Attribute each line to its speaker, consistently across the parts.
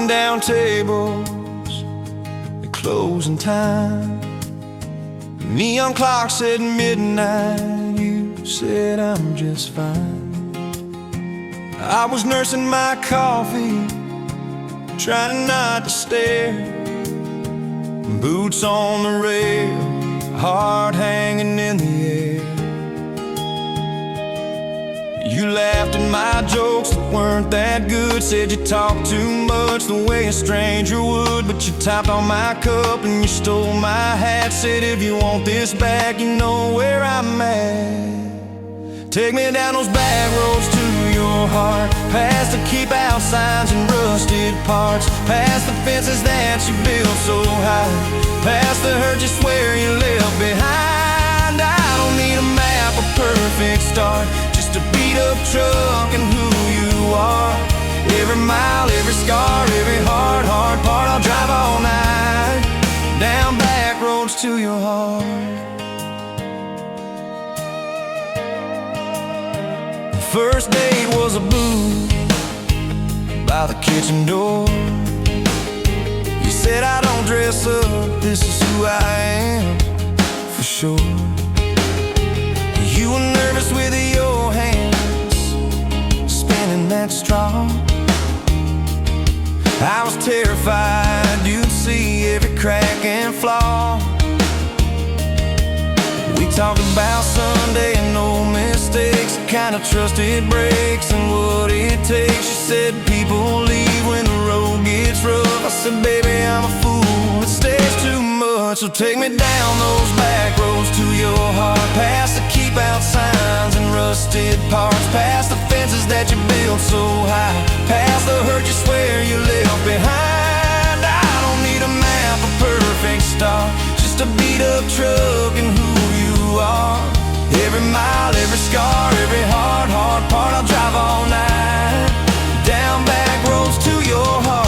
Speaker 1: Turning down tables at closing time. Neon clock said midnight. You said I'm just fine. I was nursing my coffee, trying not to stare. Boots on the rail, heart hanging in the air. You laughed at my jokes that weren't that good. Said you talked too much the way a stranger would. But you tapped on my cup and you stole my hat. Said if you want this back, you know where I'm at. Take me down those back roads to your heart, past the keep out signs and rusted parts, past the fences that you built so high, past the hurt you swear you left behind. I don't need a map, a perfect start, just a beat up truck and who you are. Every mile, every scar, every hard part, I'll drive all night down back roads to your heart. First date was a booth by the kitchen door. You said I don't dress up, this is who I am, for sure. You were nervous with your hands spinning that straw. I was terrified you'd see every crack and flaw. We talked about Sunday and no mistakes, the kind of trust it breaks and what it takes. You said people leave when the road gets rough. I said baby I'm a fool, it stays too much. So take me down those back roads to your heart, past the keep out signs and rusted parts, past the fences that you built so high, past the hurt you swear you left behind. I don't need a map, a perfect start, just a beat up truck and who you are. Every mile, every scar, every hard part, I'll drive all night down back roads to your heart.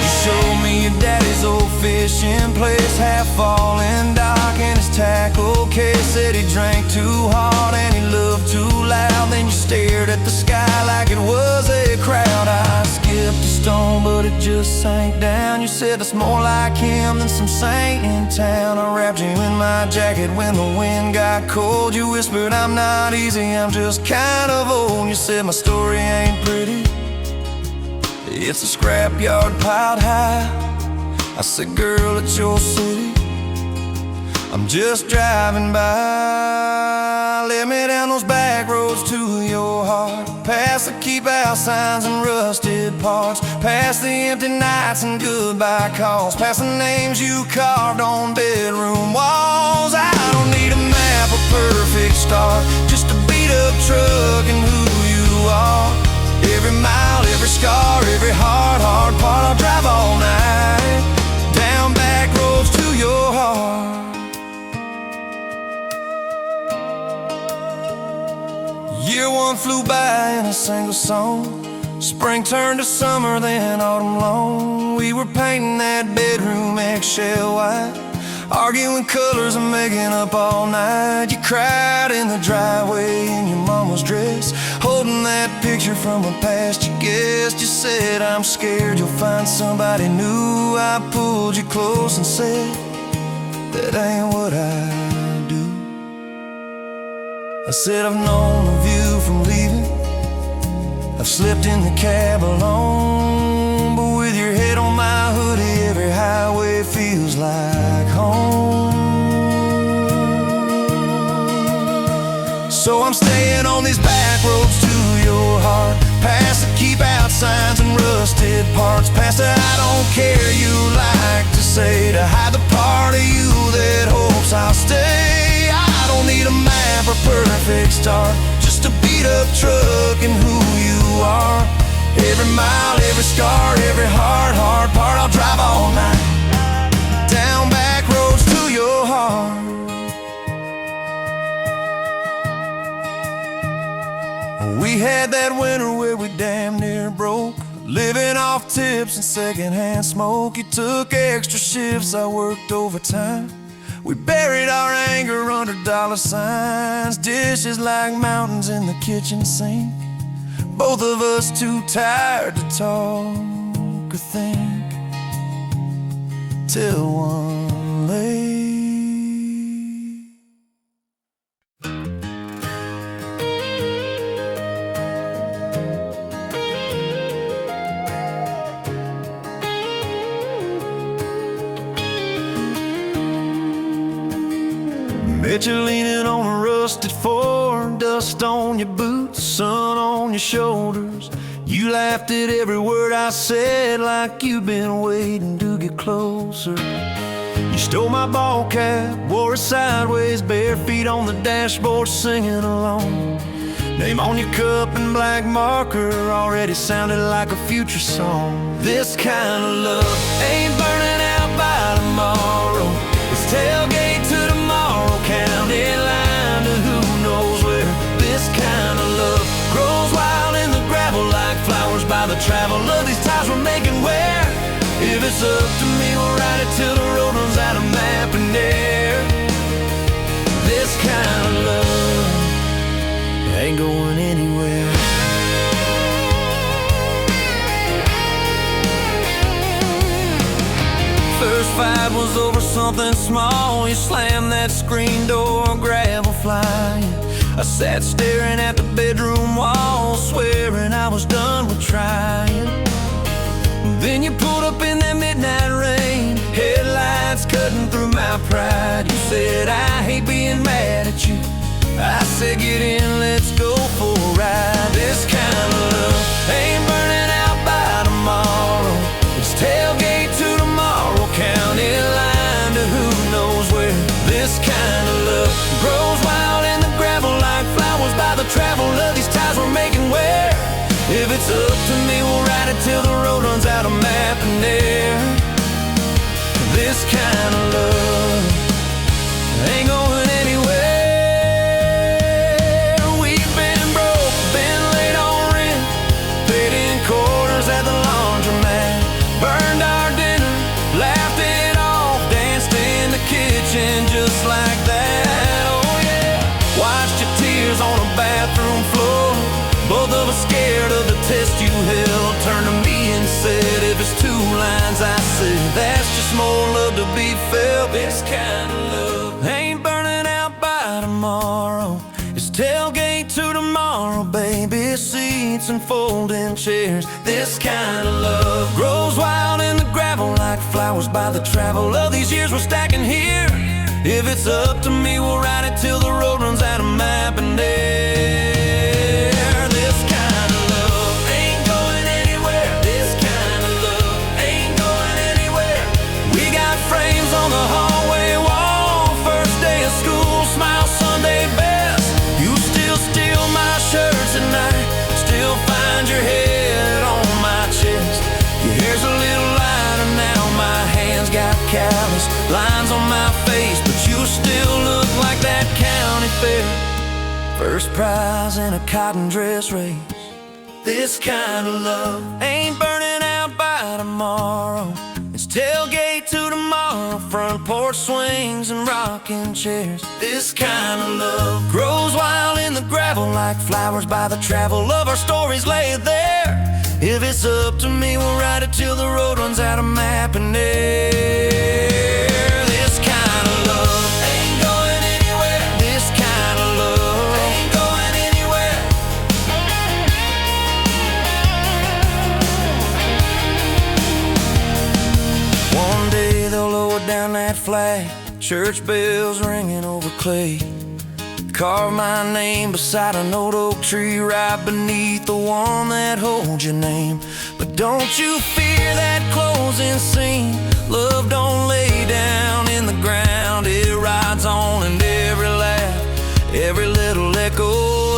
Speaker 1: You showed me your daddy's old fishing place, half fallen dock and his tackle case. Said he drank too hard and he loved too loud. Then you stared at the sky like it was a crowd. I skipped a stone but it just sank down. You said that's more like him than some saint in town. I wrapped you in my jacket when the wind got cold. You whispered I'm not easy, I'm just kind of old. You said my story ain't pretty, it's a scrapyard piled high. I said girl, it's your city, I'm just driving by. Let me down those back roads to your heart, past the keep out signs and rusted parts, past the empty nights and goodbye calls, past the names you carved on bedroom walls. I don't need a map, a perfect start, just a beat up truck and who you are. Every mile, every scar, every hard part, I'll drive all night down back roads to your heart. Year one flew by in a single song. Spring turned to summer, then autumn long. We were painting that bedroom eggshell white, arguing colors and making up all night. You cried in the driveway in your mama's dress, holding that picture from a past you guessed. You said I'm scared you'll find somebody new. I pulled you close and said that ain't what I do. I said I've known of you from leaving, I've slept in the cab alone, but with your head on my hoodie, every highway feels like home. So I'm staying on these back roads to your heart, past the keep out signs and rusted parts, past the I don't care you like to say, to hide the part of you that hopes I'll stay. I don't need a map or perfect start, just a beat up truck and who you are. Every mile, every scar, every hard part, I'll drive all night down back roads to your heart. We had that winter where we damn near broke. living off tips and secondhand smoke. You took extra shifts, I worked overtime. We buried our anger under dollar signs. Dishes like mountains in the kitchen sink. Both of us too tired to talk or think, till one late. Bet you're leaning on a rusted Ford, dust on your boots, sun on your shoulders. You laughed at every word I said like you've been waiting to get closer. You stole my ball cap, wore it sideways, bare feet on the dashboard singing along. Name on your cup in black marker already sounded like a future song. This kind of love ain't burning out by tomorrow. It's tailgate to tomorrow, county line to who knows where. This kind of love grows wild in the gravel like flowers by the travel of these ties we're making where. If it's up to me, we'll ride it till the road runs out of map and air. This kind of love ain't going anywhere. First fight was over something small. You slammed that screen door, gravel flying. I sat staring at the bedroom wall, swearing I was done with trying. Then you pulled up in that midnight rain, headlights cutting through my pride. You said, I hate being mad at you. I said, get in, let's go for a ride. This kind of love ain't burning out by tomorrow. It's tailgate to tomorrow, county line to who knows where. This kind of love grows wild in the gravel like flowers by the travel of these ties we're making where. If it's up to me, we'll ride it till the road runs out of map and air. This kind of love ain't going anywhere. We've been broke, been late on rent, paid in quarters at the laundromat, burned our dinner, laughed it off, danced in the kitchen just like that. Oh yeah, watched your tears on a bathroom floor. Both of us scared of the test you held. Turned to me and said, if it's two lines I said, that's just more love to be felt. This kind of love ain't burning out by tomorrow. It's tailgate to tomorrow, baby seats and folding chairs. This kind of love grows wild in the gravel like flowers by the travel of these years we're stacking here. If it's up to me, we'll ride it till the road runs out of map and air. On the hallway wall, first day of school, smile Sunday best. You still steal my shirts at night, still find your head on my chest. Your hair's a little lighter now, my hands got callous lines on my face, but you still look like that county fair. First prize in a cotton dress race. This kind of love ain't burning out by tomorrow. It's tailgate to tomorrow, front porch swings and rocking chairs. This kind of love grows wild in the gravel like flowers by the travel of our stories lay there. If it's up to me, we'll ride it till the road runs out of map and air. This kind of love ain't going anywhere. This kind of love ain't going anywhere. One day they'll lower down that flag, church bells ringing over clay. Carve my name beside an old oak tree right beneath the one that holds your name. But don't you fear that closing scene. Love don't lay down in the ground. It rides on in every laugh, every little echo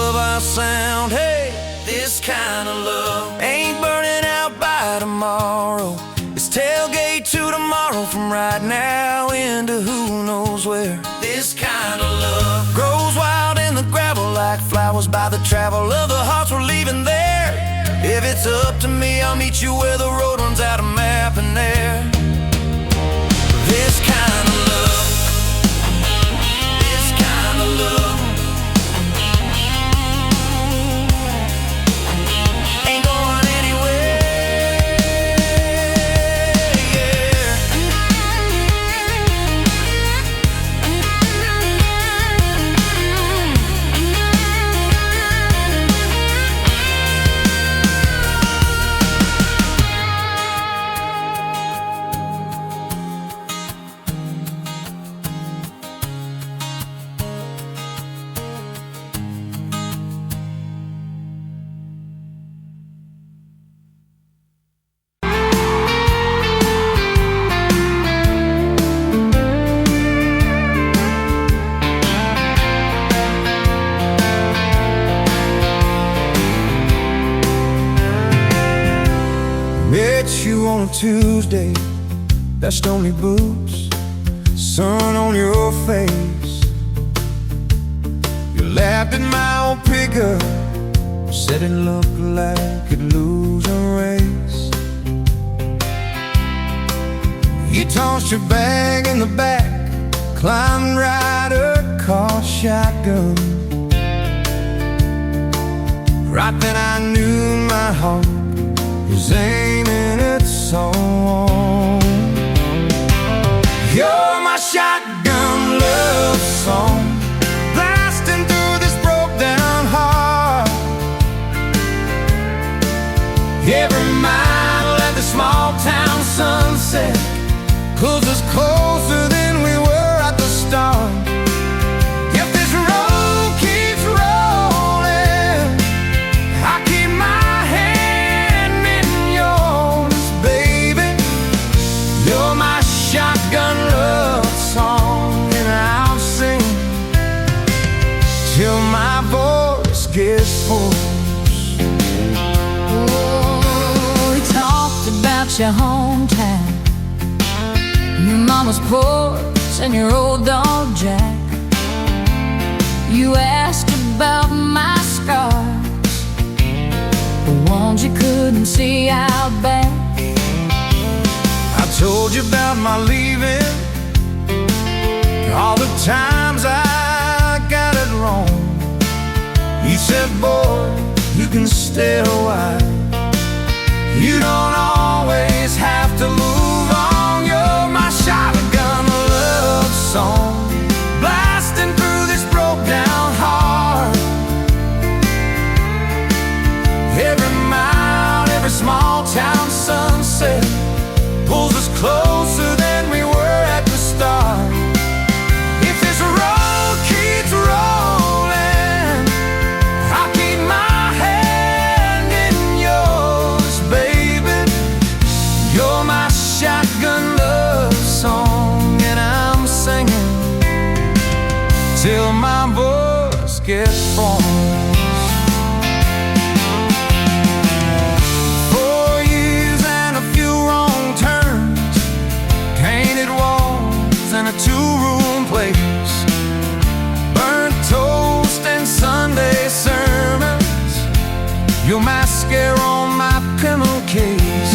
Speaker 1: of our sound. Hey, this kind of love ain't burning out by tomorrow. It's tailgate to tomorrow, from right now into who knows where. This kind of love grows wild in the gravel like flowers by the travel of the hearts we're leaving there. If it's it's up to me. I'll meet you where the road runs out of map and air. This kind of love, this kind of love ain't going anywhere, yeah. Met you on a Tuesday, that's only boots, sun on your face. You laughed at my old pickup, said it looked like it'd lose a race. You tossed your bag in the back, climbed right across shotgun. Right then I knew my heart was aiming it so on. You're my shotgun love song, blasting through this broke down heart. Every mile at the small town sunset pulls us closer than we were at the start. If this road keeps rolling, I keep my hand in yours, baby. You're my shotgun love song, and I'll sing till my voice gets hoarse.
Speaker 2: Oh, we talked about your hometown, your mama's porch and your old dog Jack. You asked about my scars, the ones you couldn't see out back.
Speaker 1: I told you about my leaving, all the times I got it wrong. You said, boy, you can stay a while, you don't always have to move on. You're my shotgun love song, blasting through this broke down heart. Every mile, every small town sunset pulls us closer than we were at the start. If this road keeps rolling, I'll keep my hand in yours, baby. You're my shotgun love song, and I'm singing till my voice gets hoarse. 4 years and a few wrong turns, painted walls and a two-room place, burnt toast and Sunday sermons, your mascara on my pillowcase.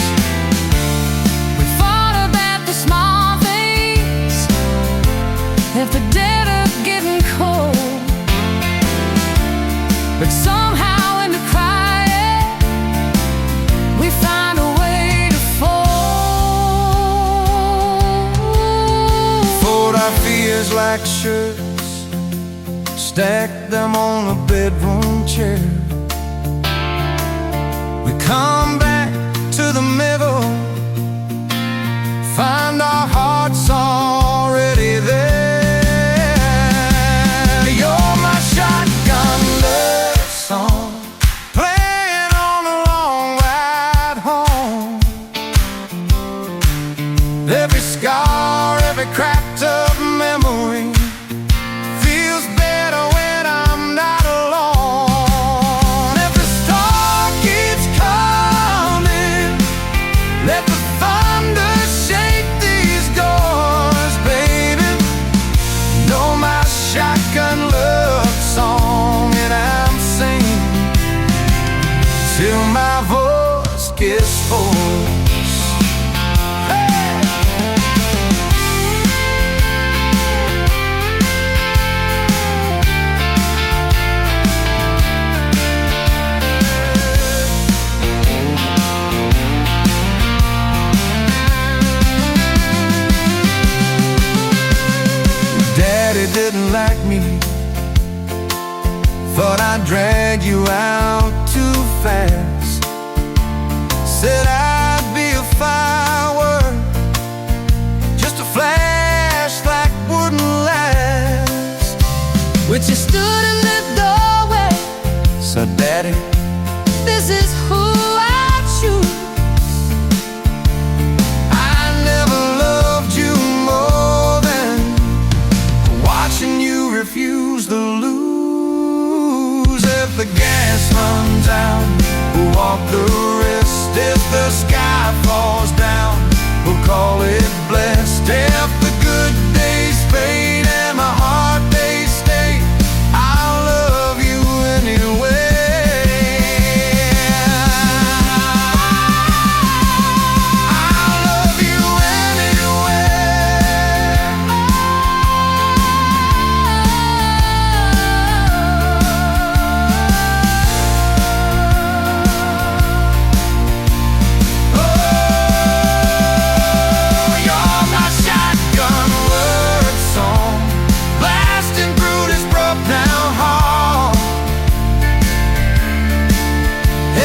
Speaker 2: We fought about the small things, left the dead up getting cold, but somehow in the quiet we find a way to fold.
Speaker 1: Fold our fears like shirts, stack them on a bedroom chair. We come back to the middle, find our hearts already there. You're my shotgun love song, playing on a long ride home. Every scar, every cracked up memory feels better when I'm not alone. If the star keeps coming, like me. Thought I dragged you out too fast. Said I'd be a firework, just a flash like wouldn't last.
Speaker 2: But you stood in the doorway.
Speaker 1: So Daddy,
Speaker 2: This is who I choose.
Speaker 1: I never loved you more than watching you refuse to lose. If the gas runs out, we'll walk the rest. If the sky falls down, we'll call it blessed. If the good days fade and my hard days stay, I'll love you anyway. I'll love you anywhere. Oh, you're my shotgun word song, blasting through this broke down hall.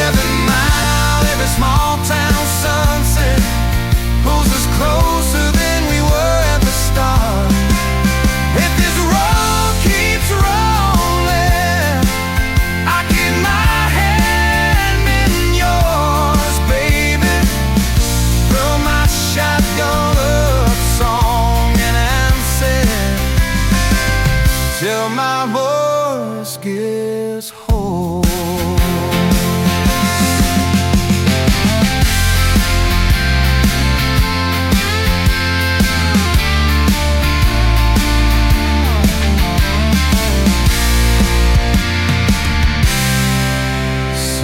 Speaker 1: Every mile, every small town sunset pulls us closer than we were at the start. If this road keeps rolling, I keep my hand in yours, baby. Throw my shotgun love song and answer till my voice gets hoarse.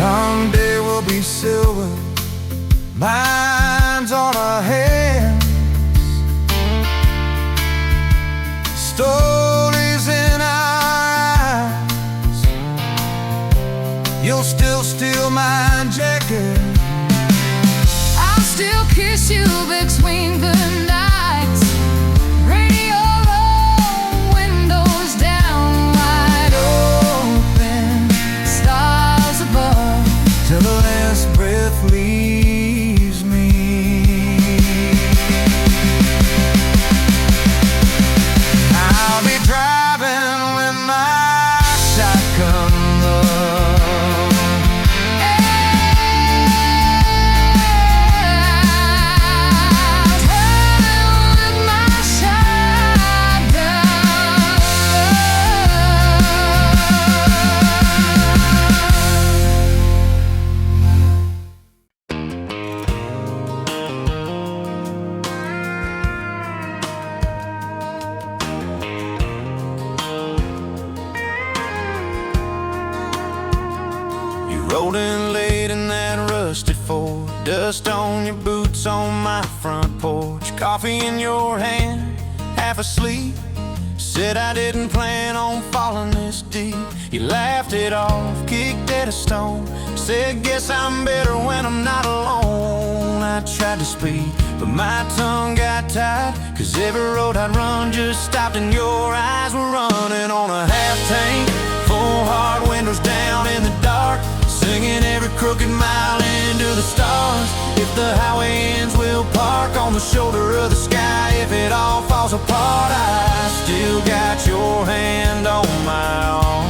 Speaker 1: Someday we'll be silver, minds on our hands, stories in our eyes. You'll still steal my jacket.
Speaker 2: I'll still kiss you between the nights. Radio on, windows down, wide open, stars above.
Speaker 1: Till the last breath leaves me. I'll be driving with my shotgun love.
Speaker 2: With my
Speaker 1: You rolled in late in that rusted Ford, dust on your boots on my front porch, coffee in your hand, half asleep. Said I didn't plan on falling this deep. You laughed it off, kicked at a stone, said guess I'm better when I'm not alone. I tried to speak, but my tongue got tied, 'cause every road I'd run just stopped and your eyes were running on a half tank, full hard windows down in the dark, singing every crooked mile into the stars. If the highway ends, we'll park on the shoulder of the sky. If it all falls apart, I still got your hand on my arm.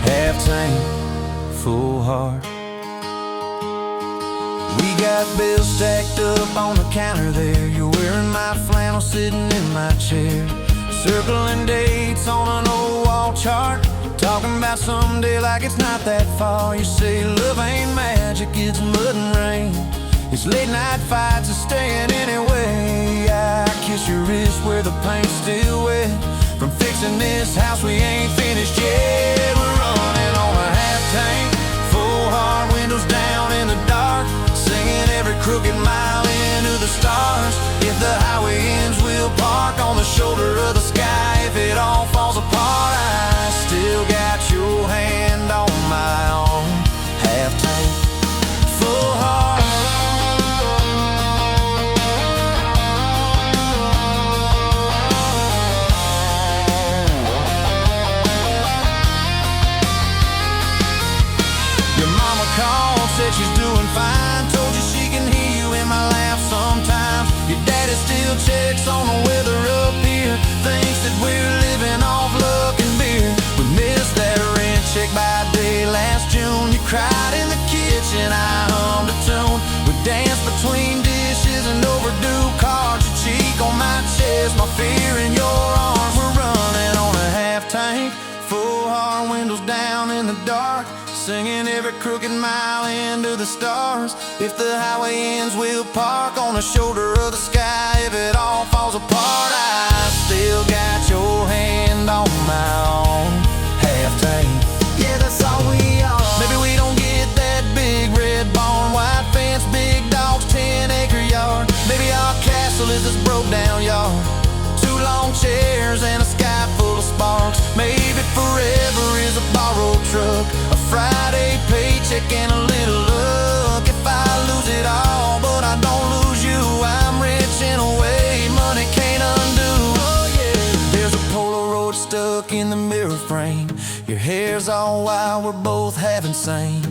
Speaker 1: Half tank, full heart. We got bills stacked up on the counter there. You're wearing my flannel, sitting in my chair, circling dates on an old wall chart, talking about someday like it's not that far. You say love ain't magic, it's mud and rain, it's late night fights and staying anyway. I kiss your wrist where the paint's still wet from fixing this house we ain't finished yet. We're running on a half tank, full hard windows down in the dark, singing every crooked mile into the stars. If the highway ends, we'll park on the shoulder of the sky. If it all falls apart, I still got your hand on my arm. Half tank, full heart. on the weather up here, thinks that we're living off luck and beer. We missed that rent check by day last June. You cried in the kitchen, I hummed a tune. We danced between dishes and overdue cards. Your cheek on my chest, my fear in your arms. We're running on a half tank, full heart, windows down in the dark, singing every crooked mile into the stars. If the highway ends, we'll park on the shoulder of the sky. If it all falls apart, I still got your hand on my own half tank. Yeah, that's all we are. Maybe we don't get that big red barn, white fence, big dogs, 10-acre yard. Maybe our castle is this broke down yard, 2 long chairs and a sky full of sparks. Maybe forever is a borrowed truck, a Friday paycheck and a little luck. If I lose it all, but I don't lose you, I'm rich in a way money can't undo. Oh yeah. There's a Polaroid stuck in the mirror frame. Your hair's all wild, we're both half insane.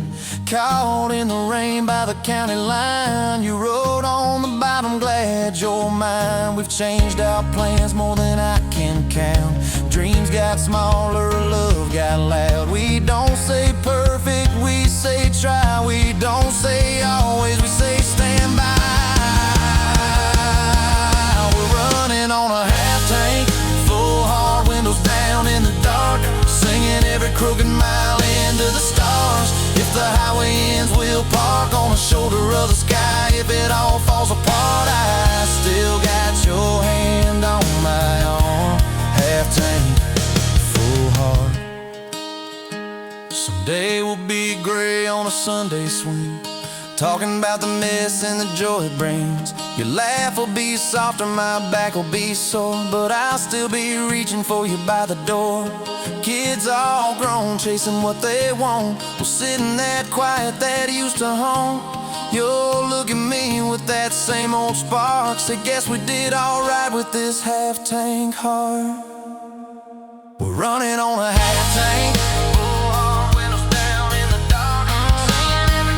Speaker 1: Caught in the rain by the county line. You wrote on the bottom, glad you're mine. We've changed our plans more than I can count. Dreams got smaller, love got loud. We don't say perfect, we say try. We don't say always, we say stand by. We're running on a half tank, full heart, windows down in the dark, singing every crooked mile into the stars. If the highway ends, we'll park on the shoulder of the sky. If it all falls apart, I still got your hand on my arm. Half tank, full heart. Someday we'll be gray on a Sunday swing, talking about the mess and the joy it brings. Your laugh will be softer, my back will be sore, but I'll still be reaching for you by the door. Kids all grown, chasing what they want. We'll sit in that quiet that used to haunt. You'll look at me with that same old spark, say guess we did alright with this half tank heart. We're running on a half tank, full heart, windows down in the dark, singing every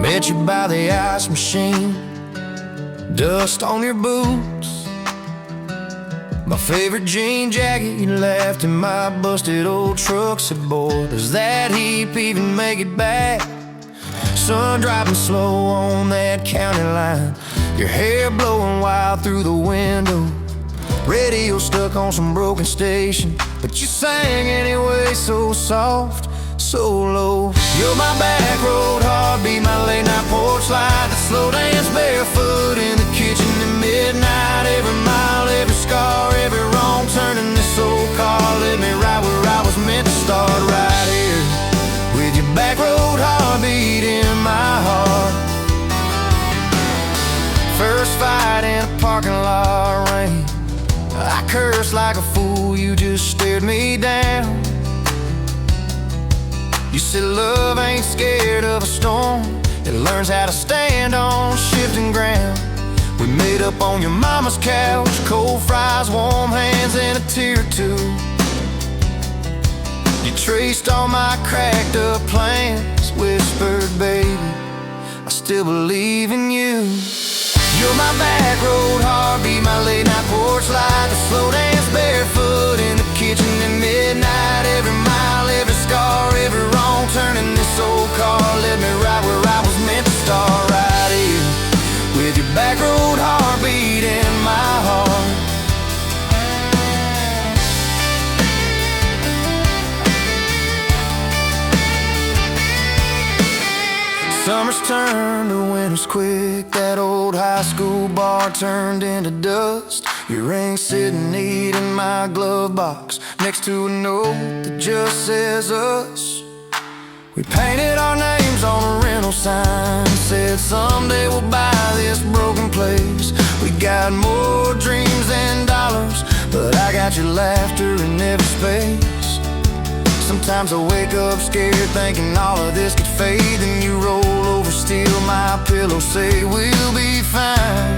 Speaker 1: met you by the ice machine, dust on your boots, my favorite jean jacket you left in my busted old truck. Said boy, does that heap even make it back? Sun driving slow on that county line, your hair blowing wild through the window, radio stuck on some broken station, but you sang anyway, so soft, so low. You're my back road heartbeat, my late night porch light, the slow dance barefoot in the kitchen at midnight. Every mile, every scar, every wrong turn in this old car led me right where I was meant to start, right here with your back road heartbeat in my heart. First fight in a parking lot rain, I cursed like a fool, you just stared me down. You said love ain't scared of a storm, it learns how to stand on shifting ground. We made up on your mama's couch, cold fries, warm hands, and a tear or two. You traced all my cracked up plans, whispered, baby, I still believe in you. You're my back road heartbeat, my late night porch light, the slow dance barefoot in the kitchen at midnight. Every mile, every scar, every wrong turn in this old car led me right where I was meant to start, right here with your back road heartbeat in my heart. Summers turned to winters quick, that old high school bar turned into dust. Your ring sitting neat in my glove box, next to a note that just says us. We painted our names on a rental sign, said someday we'll buy this broken place. We got more dreams than dollars, but I got your laughter in every space. Sometimes I wake up scared thinking all of this could fade. Then you roll over, steal my pillow, say we'll be fine,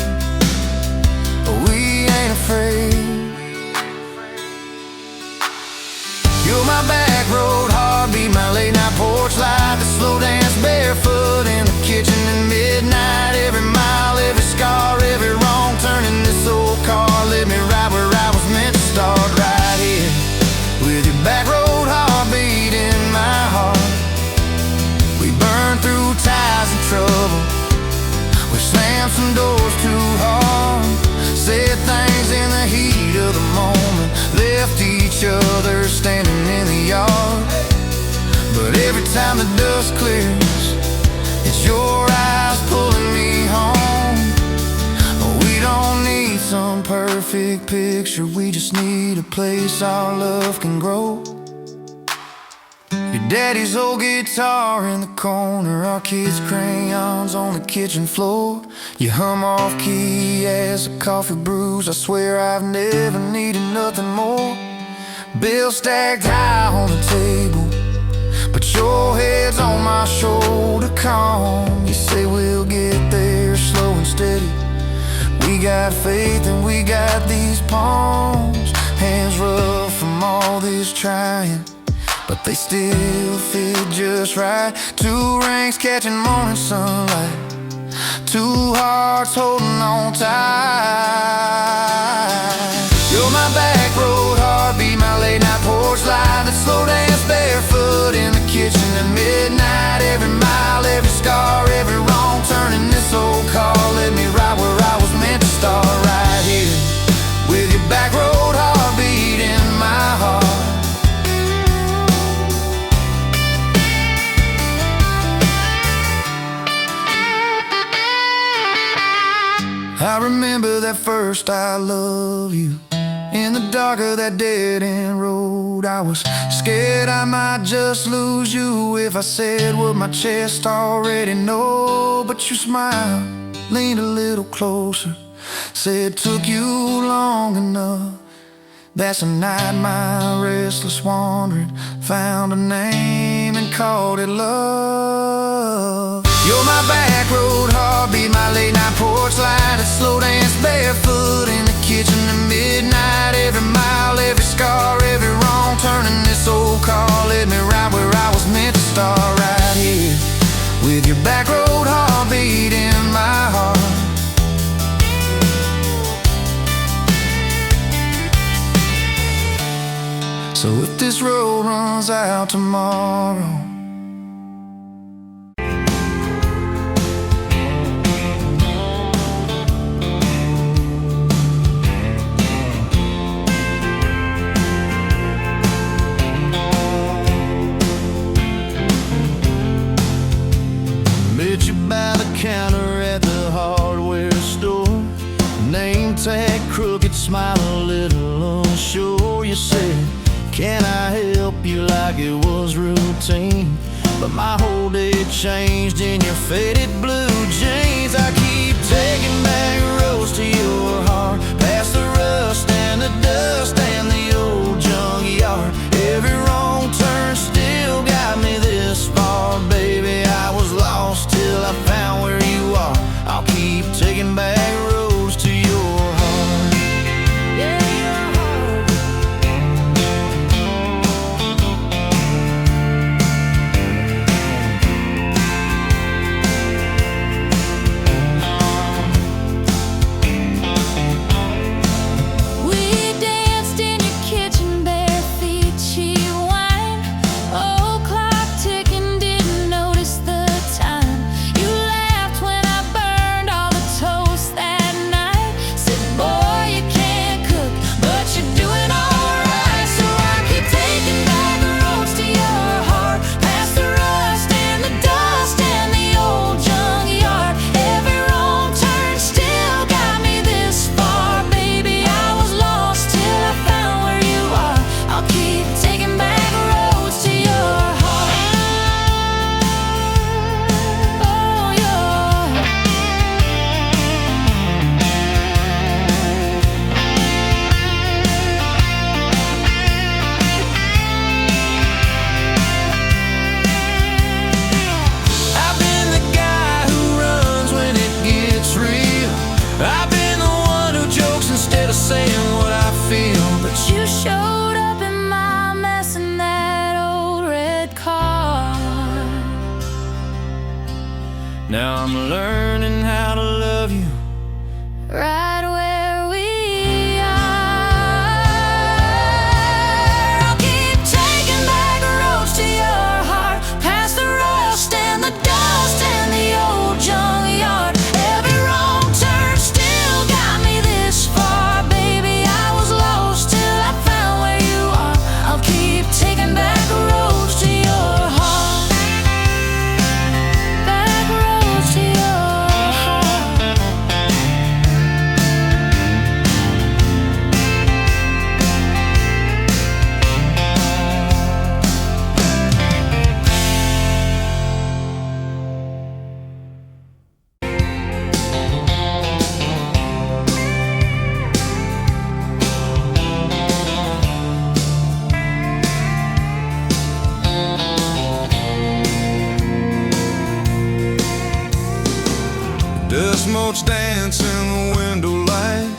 Speaker 1: but we ain't afraid. You're my back road heartbeat, my late night porch light, the slow dance barefoot in the kitchen at midnight. Every mile, every scar, every wrong turn in this old car led me right where I was meant to start, right here with your back road heartbeat in my heart. We burned through ties and trouble, we slammed some doors too hard, said things in the heat of the moment, left each other standing in the yard. But every time the dust clears, it's your eyes pulling me home. We don't need some perfect picture, we just need a place our love can grow. Your daddy's old guitar in the corner, our kids' crayons on the kitchen floor. You hum off key as the coffee brews, I swear I've never needed nothing more. Bills stacked high on the table, but your head's on my shoulder, calm. You say we'll get there slow and steady. We got faith and we got these palms, hands rough from all this trying, but they still fit just right. Two rings catching morning sunlight, two hearts holding on tight. You're my back road heartbeat, my late night porch light, that slow dance barefoot in the kitchen at midnight. Every mile, every scar, every wrong turn in this old car led me right where I was meant to start, right here with your back road heartbeat in my heart. I remember that first I love you in the dark of that dead-end road. I was scared I might just lose you if I said what my chest already know. But you smiled, leaned a little closer, said took you long enough. That's a night my restless wandering found a name and called it love. You're my back road heartbeat, my late night porch light, a slow dance barefoot in the kitchen at midnight. Every mile, every scar, every wrong turn in this old car led me right where I was meant to start, right here with your back road heartbeat in my heart. So if this road runs out tomorrow, met you by the counter at the hardware store, name tag crooked, smile a little unsure. You said, can I help you, like it was routine, but my whole day changed in your faded blue jeans. I keep taking back roads to your heart, past the rust and the dust and the old junkyard. Every wrong turn still got me this far, baby. I was lost till I found where you are. I'll keep taking back roads to your heart. Yeah, your heart. I'm learning how to love you
Speaker 2: right where we are. I'll keep taking back roads to your heart, past the rust and the dust and the old junkyard. Every wrong turn still got me this far. Baby, I was lost till I found where you are. I'll keep taking back roads to your heart, back roads to your heart.
Speaker 1: Dust motes dance in the window light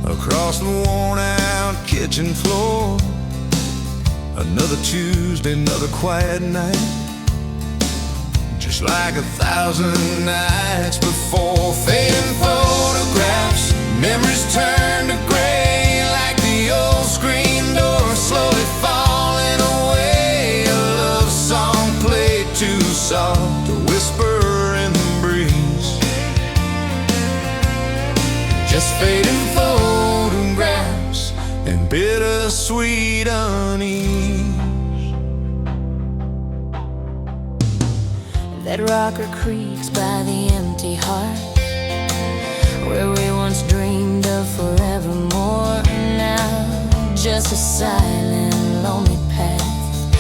Speaker 1: across the worn out kitchen floor. Another Tuesday, another quiet night, just like 1,000 nights before. Fading photographs, memories turn to gray like the old screen door slowly falling away. A love song played too soft, a whisper in the breeze, just fading photographs and bittersweet unease.
Speaker 2: That rocker creaks by the empty heart, where we once dreamed of forevermore. Now just a silent, lonely path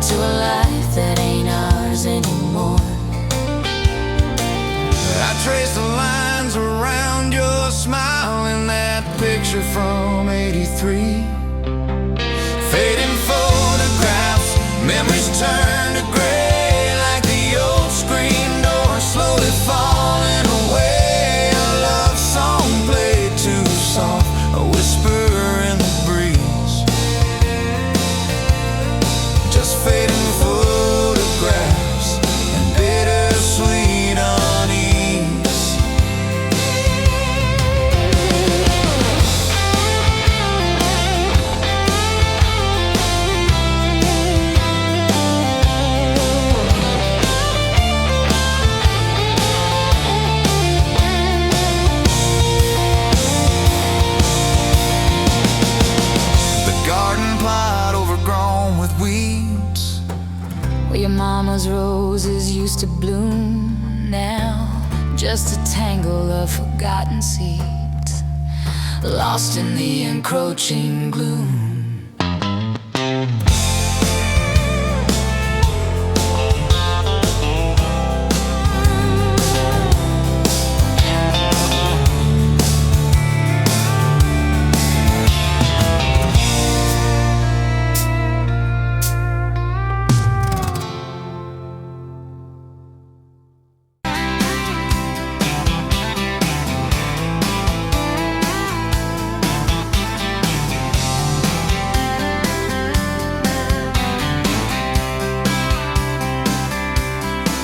Speaker 2: to a life that ain't ours anymore.
Speaker 1: I trace the lines around your smile in that picture from '83. Fading photographs, memories turn to gray like the old screen door slowly falling away. A love song played too soft, a whisper in the breeze, just fading photographs and bittersweet unease. The garden plot overgrown with weeds,
Speaker 2: Where your mama's roses used to bloom, now just a tangle of forgotten seeds, lost in the encroaching gloom.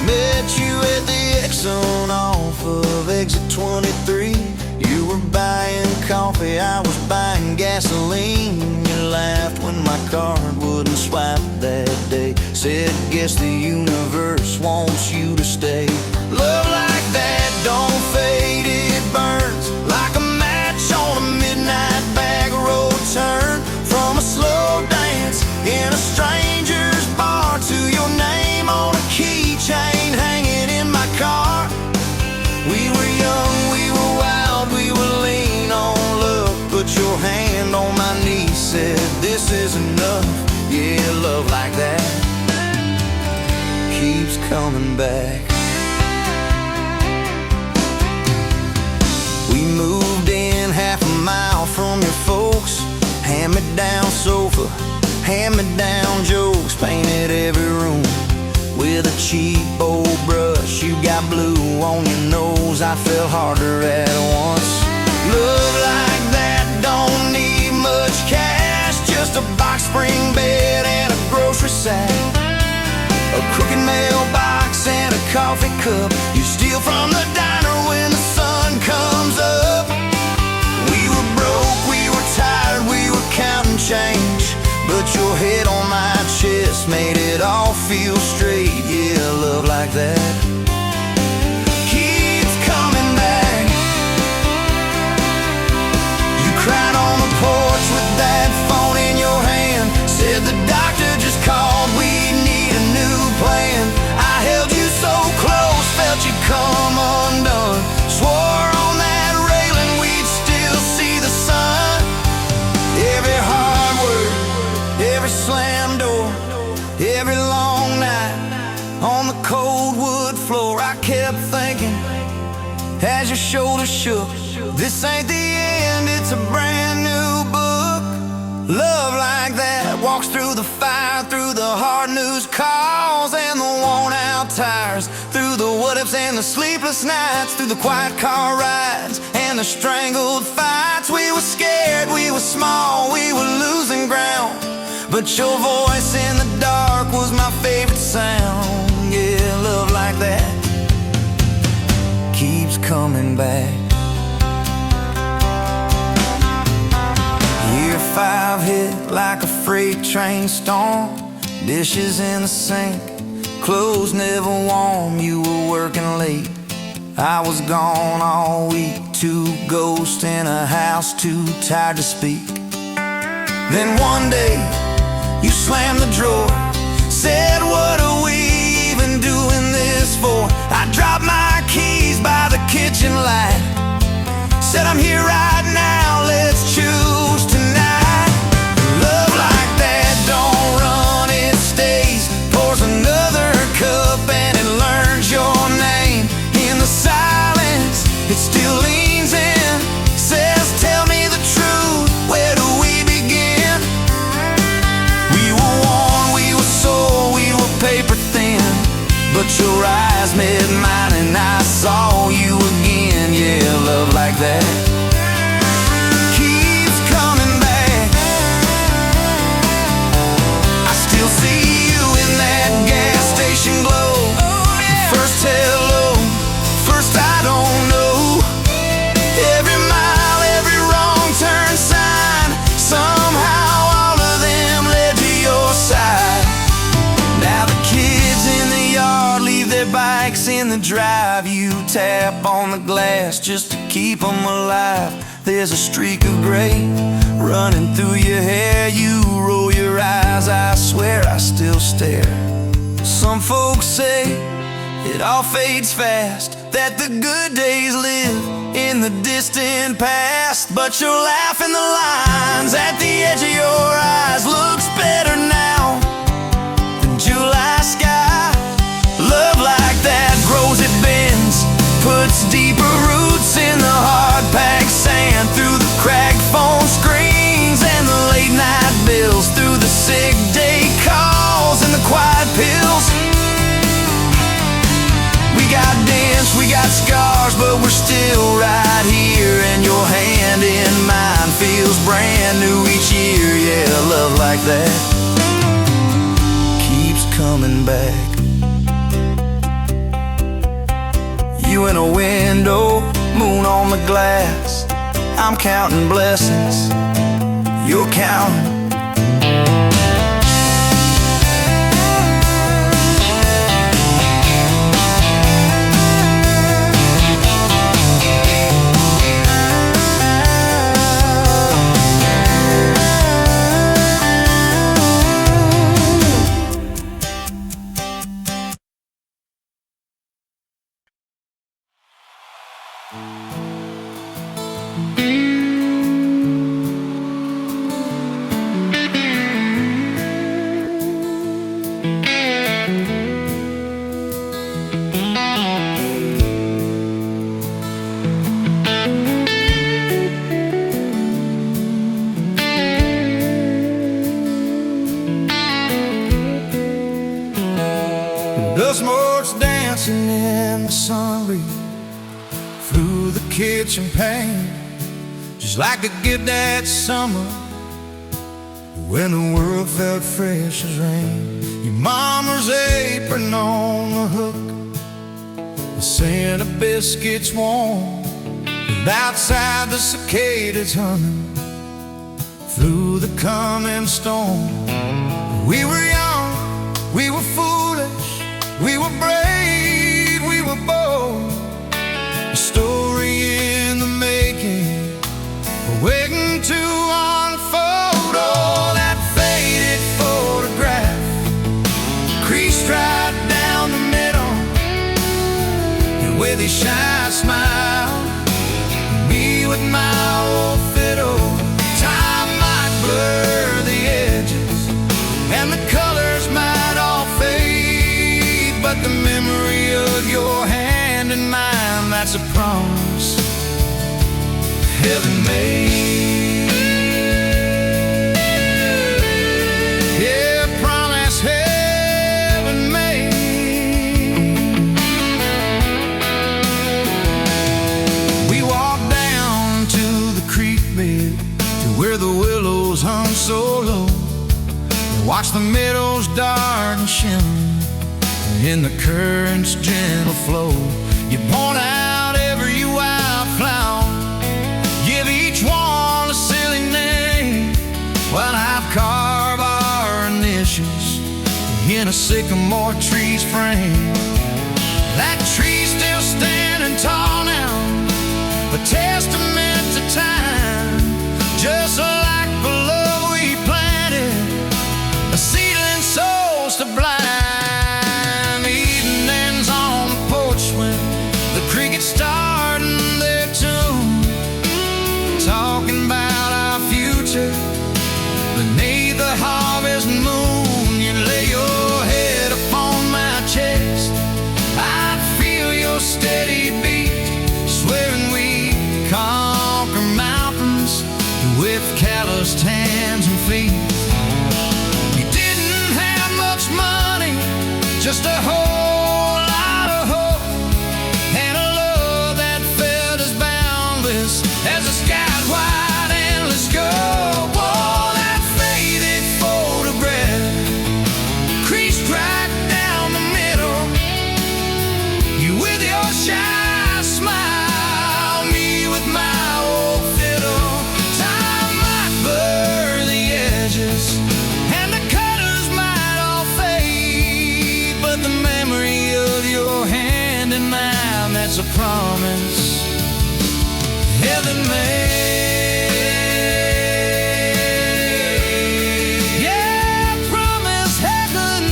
Speaker 1: Met you at the Exxon off of exit 23. You were buying coffee, I was buying gasoline. You laughed when my card wouldn't swipe that day. Said, guess the universe wants you to stay. Love like that don't fade, it burns like a match on a midnight back road turn. From a slow dance in a stranger's bar to your name on a keychain hanging in my car. We were young, we were wild, we were lean on love. Put your hand on my knee, said this is enough. Yeah, love like that keeps coming back. We moved in half a mile from your folks. Hand-me-down sofa, hand-me-down jokes. Painted every room with a cheap old brush. You got blue on your nose, I fell harder at once. Love like that don't need much cash, just a box spring bed and a grocery sack, a crooked mailbox drinks and a coffee cup. You steal from the diner when the sun comes up. We were broke, we were tired, we were counting change, but your head on my chest made it all feel straight. Yeah, love like that keeps coming back. You cried on the porch with that phone in your hand, said the doctor just called, we need a new plan. I held you so close, felt you come undone, swore on that railing we'd still see the sun. Every hard word, every slam door, every long night on the cold wood floor, I kept thinking as your shoulders shook, this ain't the end, it's a brand new book. Love like that walks through the fire, through the hard news calls and the worn out tires, through the what ifs and the sleepless nights, through the quiet car rides and the strangled fights. We were scared, we were small, we were losing ground, but your voice in the dark was my favorite sound. Yeah, love like that keeps coming back. Year 5 hit like a freight train storm, dishes in the sink, clothes never warm. You were working late, I was gone all week. 2 ghosts in a house, too tired to speak. Then one day you slammed the drawer, said, what are we even doing this for? I dropped my keys by the kitchen light, said, I'm here right now, let's choose tonight. Love like that don't run, it stays, pours another cup and it learns your name. In the silence, it still leans in, says, tell me the truth, where do we begin? We were worn, we were sore, we were paper thin, but your eyes met mine and I saw you again. Yeah, love like that keeps coming back. I still see you in that gas station glow. First hello, first I don't know. Every mile, every wrong turn sign, somehow all of them led to your side. Now the kids in the yard leave their bikes in the drive. You tap on the glass just to keep them alive. There's a streak of gray running through your hair. You roll your eyes, I swear I still stare. Some folks say it all fades fast, that the good days live in the distant past, but your laugh in the lines at the edge of your eyes looks better now than July sky. Love like that grows, it bends, puts deeper roots in the hard-packed sand, through the cracked phone screens and the late-night bills, through the sick day calls and the quiet pills. We got dents, we got scars, but we're still right here, and your hand in mine feels brand new each year. Yeah, love like that keeps coming back. You in a window, moon on the glass, I'm counting blessings, you're counting. Dust motes dancing in the sun breeze through the kitchen pane, just like a gift that summer when the world felt fresh as rain. Your mama's apron on the hook, scent of biscuits warm, and outside the cicadas humming through the coming storm. We were young, we were foolish, we were brave, we were bold. A story in the making, waiting to unfold. Oh, that faded photograph, creased right down the middle, and with a shy smile, me with my old fiddle. Time might blur the edges, and the colors might all fade, but the memory of your hand in mine, that's a promise heaven made. Yeah, promise heaven made. We walked down to the creek bed, to where the willows hung so low, and watched the meadows dark and shimmer in the current's gentle flow. You point out every wildflower, give each one a silly name, while I've carved our initials in a sycamore tree's frame. That tree's still standing tall now, a testament to time, just like the love we planted, a seedling souls to blind. Evenings on the porch when the crickets starting their tune, talking about our future beneath the harvest moon. You lay your head upon my chest, I'd feel your steady beat, swearing we conquer mountains with calloused hands and feet. You didn't have much money, just a whole lot of hope, and a love that felt as boundless as the sky's wide endless scope. Oh, that faded photograph, creased right down the middle, you with your shy smile, me with my old fiddle. Time might blur the edges, and the colors might all fade, but the memory of your hand in mine, that's a promise heaven made. Yeah, promise heaven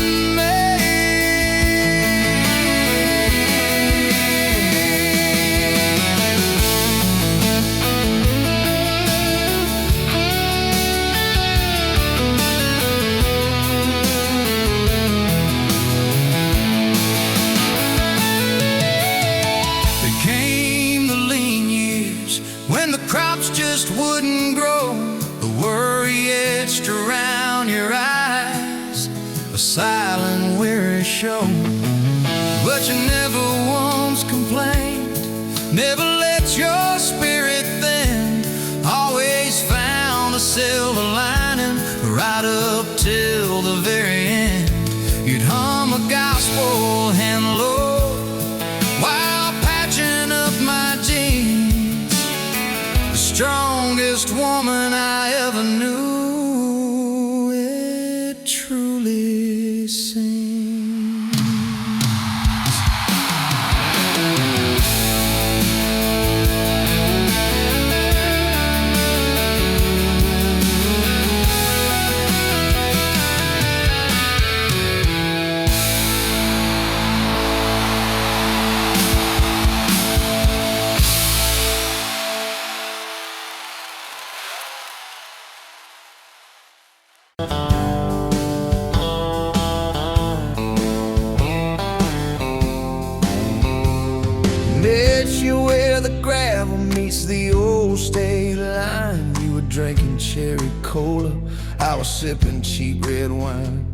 Speaker 1: Became the lean years when the crops just wouldn't grow, the worry etched around your eyes, a silent weary show. But you never once complained, never let your spirit bend, always found a silver lining right up till the very end. You'd hum a gospel hand low while patching up my jeans, the strongest woman I ever knew, it truly seems. Met you where the gravel meets the old state line. You were drinking cherry cola, I was sipping cheap red wine.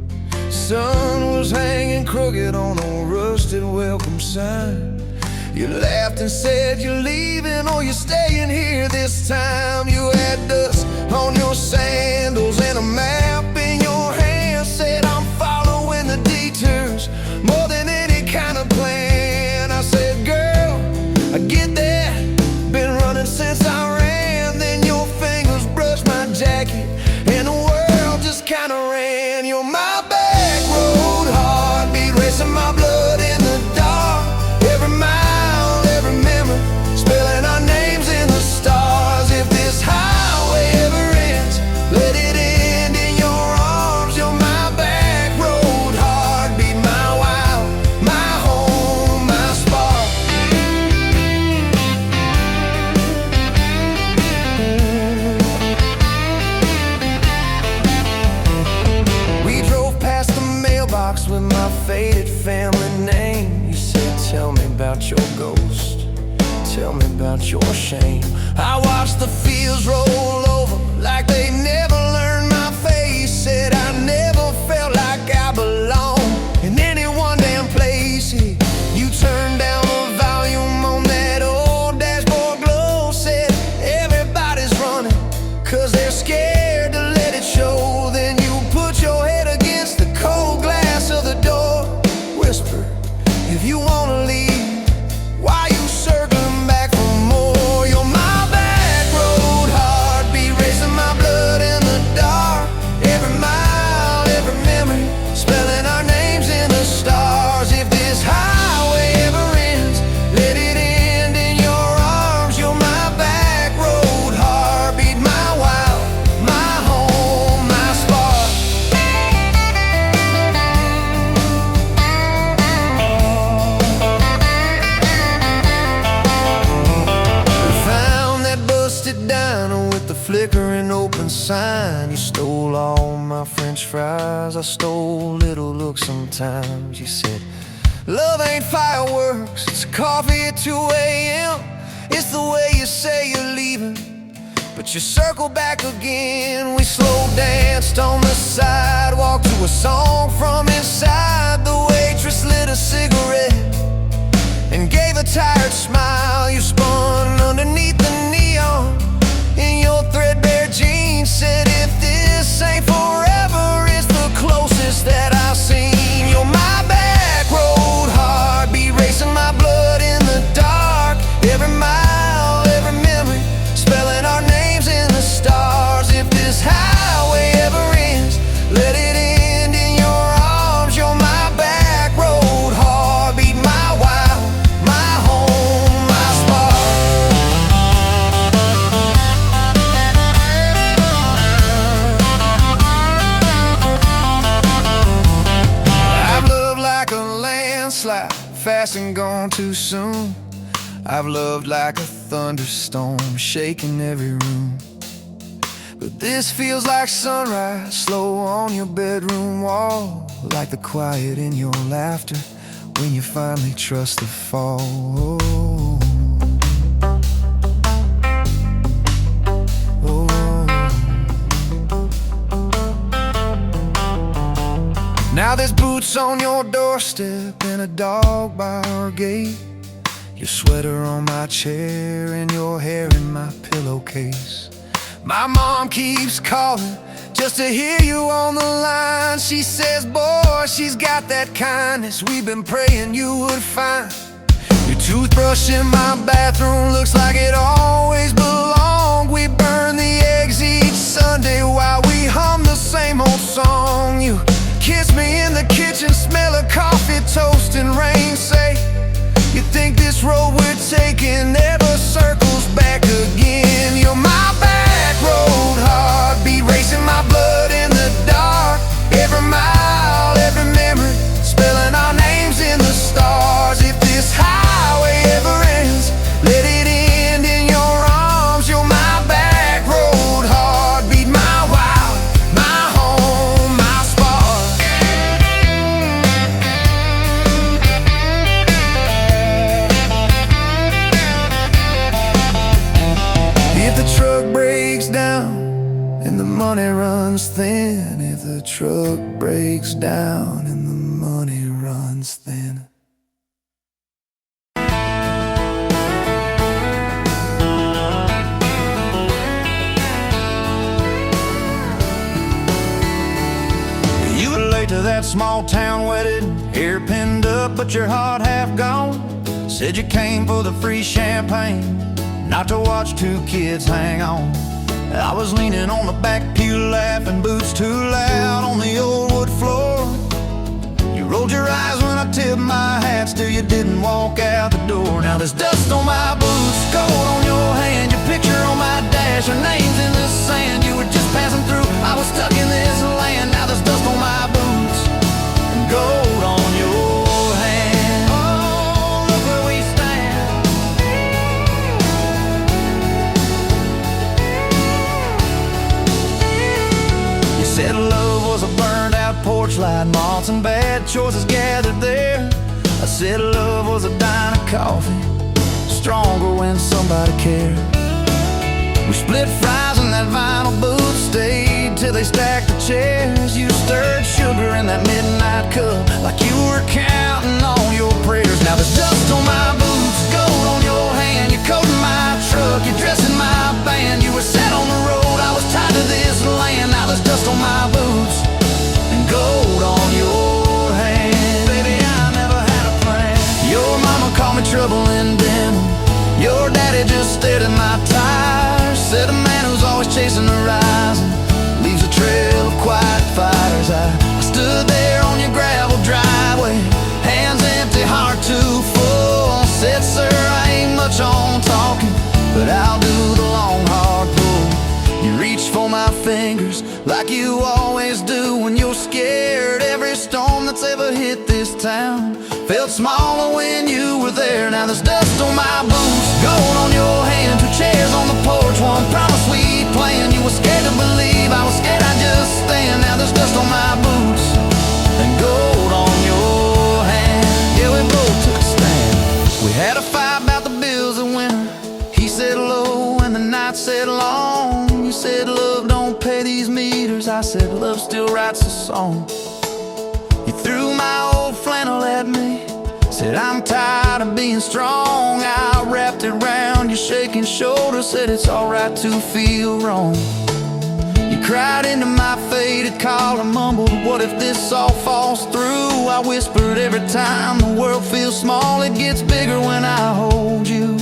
Speaker 1: Sun was hanging crooked on a rusted welcome sign. You laughed and said you're leaving or you're staying here this time. You had dust on your sandals and a map in your hand, said I'm following the detours more than any kind of plan. I said, girl, about your ghost. Tell me about your shame. I watched the fields roll over like they never learned my face. Said I never felt like I belonged in any one damn place. You turned down the volume on that old dashboard glow. Said everybody's running 'cause they're scared to let it show. Then you put your head against the cold glass of the door. Whisper, if you wanna leave, why you circling back for more? You're my back road heartbeat, racing my blood in the dark. Every mile, every memory, spelling our names in the stars. If this highway ever ends, let it end in your arms. You're my back road heartbeat, my wild, my home, my spark. Found that busted diner with the flickering open sign. You stole all my French fries, I stole little looks sometimes. You said, love ain't fireworks, it's coffee at 2 a.m. It's the way you say you're leaving, but you circle back again. We slow danced on the sidewalk to a song from inside. The waitress lit a cigarette and gave a tired smile. You spun underneath the neon in your threadbare jeans. Said if this ain't forever, it's the closest that I've seen. You're my back road heartbeat, racing my blood in the dark. Every mile, every memory, spelling our names in the stars. If this highway ever ends, let it end in your arms. You're my back road heartbeat, my wild, my home, my spark. I've loved like a landslide, fast and gone too soon. I've loved like a thunderstorm, shaking every room. But this feels like sunrise, slow on your bedroom wall. Like the quiet in your laughter when you finally trust the fall. Now there's boots on your doorstep and a dog by our gate. Your sweater on my chair and your hair in my pillowcase. My mom keeps calling just to hear you on the line. She says, boy, she's got that kindness we've been praying you would find. Your toothbrush in my bathroom looks like it always belonged. We burn the eggs each Sunday while we hum the same old song. You kiss me in the kitchen, smell of coffee, toast and rain. Say, you think this road we're taking never circles back again. You're my back road heartbeat, racing my blood in the dark. Every mile, every memory, spelling our names in the stars. If this highway ever ends, let it end in your arms. You're my back road heartbeat, my wild, my home, my spark. If the truck breaks down and the money runs thin, if the truck breaks down and the money runs thin. You were late to that small town wedding, hair pinned up but your heart half gone. Said you came for the free champagne, not to watch two kids hang on. I was leaning on the back pew laughing, boots too loud on the old wood floor. You rolled your eyes when I tipped my hat, still you didn't walk out the door. Now there's dust on my boots, gold on your hand, your picture on my dash, your name's in the sand. You were just passing through, I was stuck in this land. Now there's dust on my boots and gold on your hand. Oh, look where we stand. You said love was a burned out porch light, moths and bad choices gathered there. A said love was a dime of coffee, stronger when somebody cared. We split fries in that vinyl booth, stayed till they stacked the chairs. You stirred sugar in that midnight cup like you were counting on your prayers. Now there's dust on my boots, gold on your hand. You're coating my truck, you're dressing my band. You were set on the road, I was tied to this land. Now there's dust on my boots and gold on your hand. Baby, I never had a plan. Your mama called me trouble in denim. Your daddy just stared at my tires. Said a man who's always chasing the horizon leaves a trail of quiet fires. I stood there on your gravel driveway, hands empty, heart too full. Said, sir, I ain't much on talking, but I'll do the long, hard pull. You reached for my fingers like you always do when you're scared. Every storm that's ever hit this town felt smaller when you were there. Now there's dust on my boots, gold on your hand, 2 chairs on the porch, one promise we'd plan. You were scared to believe, I was scared I'd just stand. Now there's dust on my boots and gold on your hand. Yeah, we both took a stand. We had a fight about the bills of winter. He said low and the night said long. You said love don't pay these meters. I said love still writes a song. You threw my old flannel at me, said I'm tired of being strong. I wrapped it round your shaking shoulder, said it's alright to feel wrong. You cried into my faded collar, mumbled, what if this all falls through? I whispered, every time the world feels small, it gets bigger when I hold you.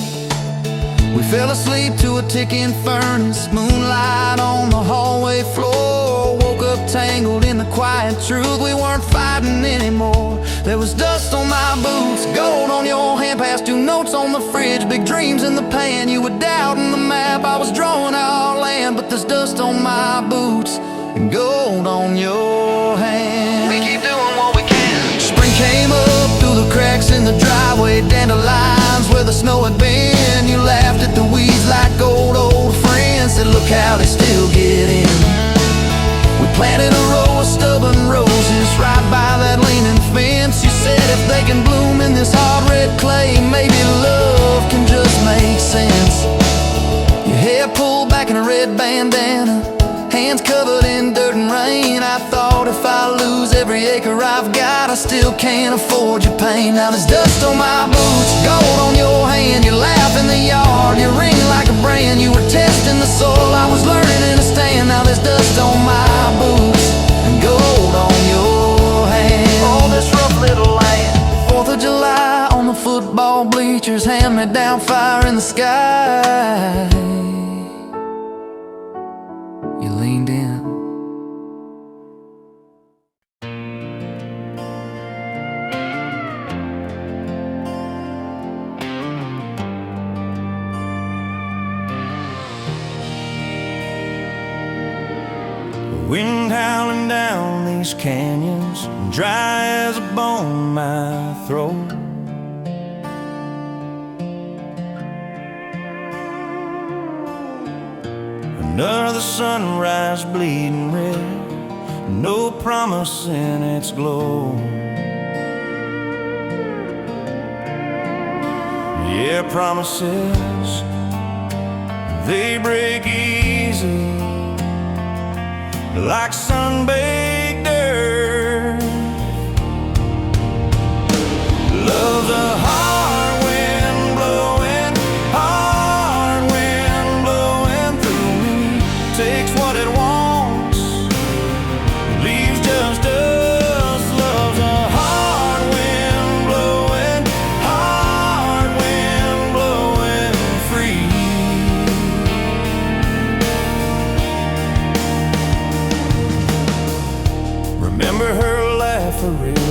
Speaker 1: We fell asleep to a ticking furnace, moonlight on the hallway floor. Woke up tangled in the quiet truth, we weren't fighting anymore. There was dust on my boots, gold on your hand, past 2 notes on the fridge, big dreams in the pan. You were doubting the map, I was drawing our land, but there's dust on my boots and gold on your hand. We keep doing what we can. Spring came up through the cracks in the driveway, dandelions where the snow had been. You laughed at the weeds like old friends, said look how they still get in. We planted a row of stubborn roses right by that leaning fence. You said if they can bloom in this hard red clay, maybe love can just make sense. Your hair pulled back in a red bandana, hands covered in dirt and rain. I thought if I lose every acre I've got, I still can't afford your pain. Now there's dust on my boots, gold on your hand. You laugh in the yard, you ring like a brand. You were testing the soil, I was learning in a stand. Now there's dust on my boots and gold on your hand. Oh, this rough little land. 4th of July on the football bleachers, hand-me-down fire in the sky. You leaned in. Wind howling down these canyons, dry as a bone my throat. Another sunrise bleeding red, no promise in its glow. Yeah, promises, they break easy like sun-baked earth. Love's a hard wind blowing, hard wind blowing through me. Takes what it wants, leaves just us. Love's a hard wind blowing, hard wind blowing free. Remember her laugh, a river,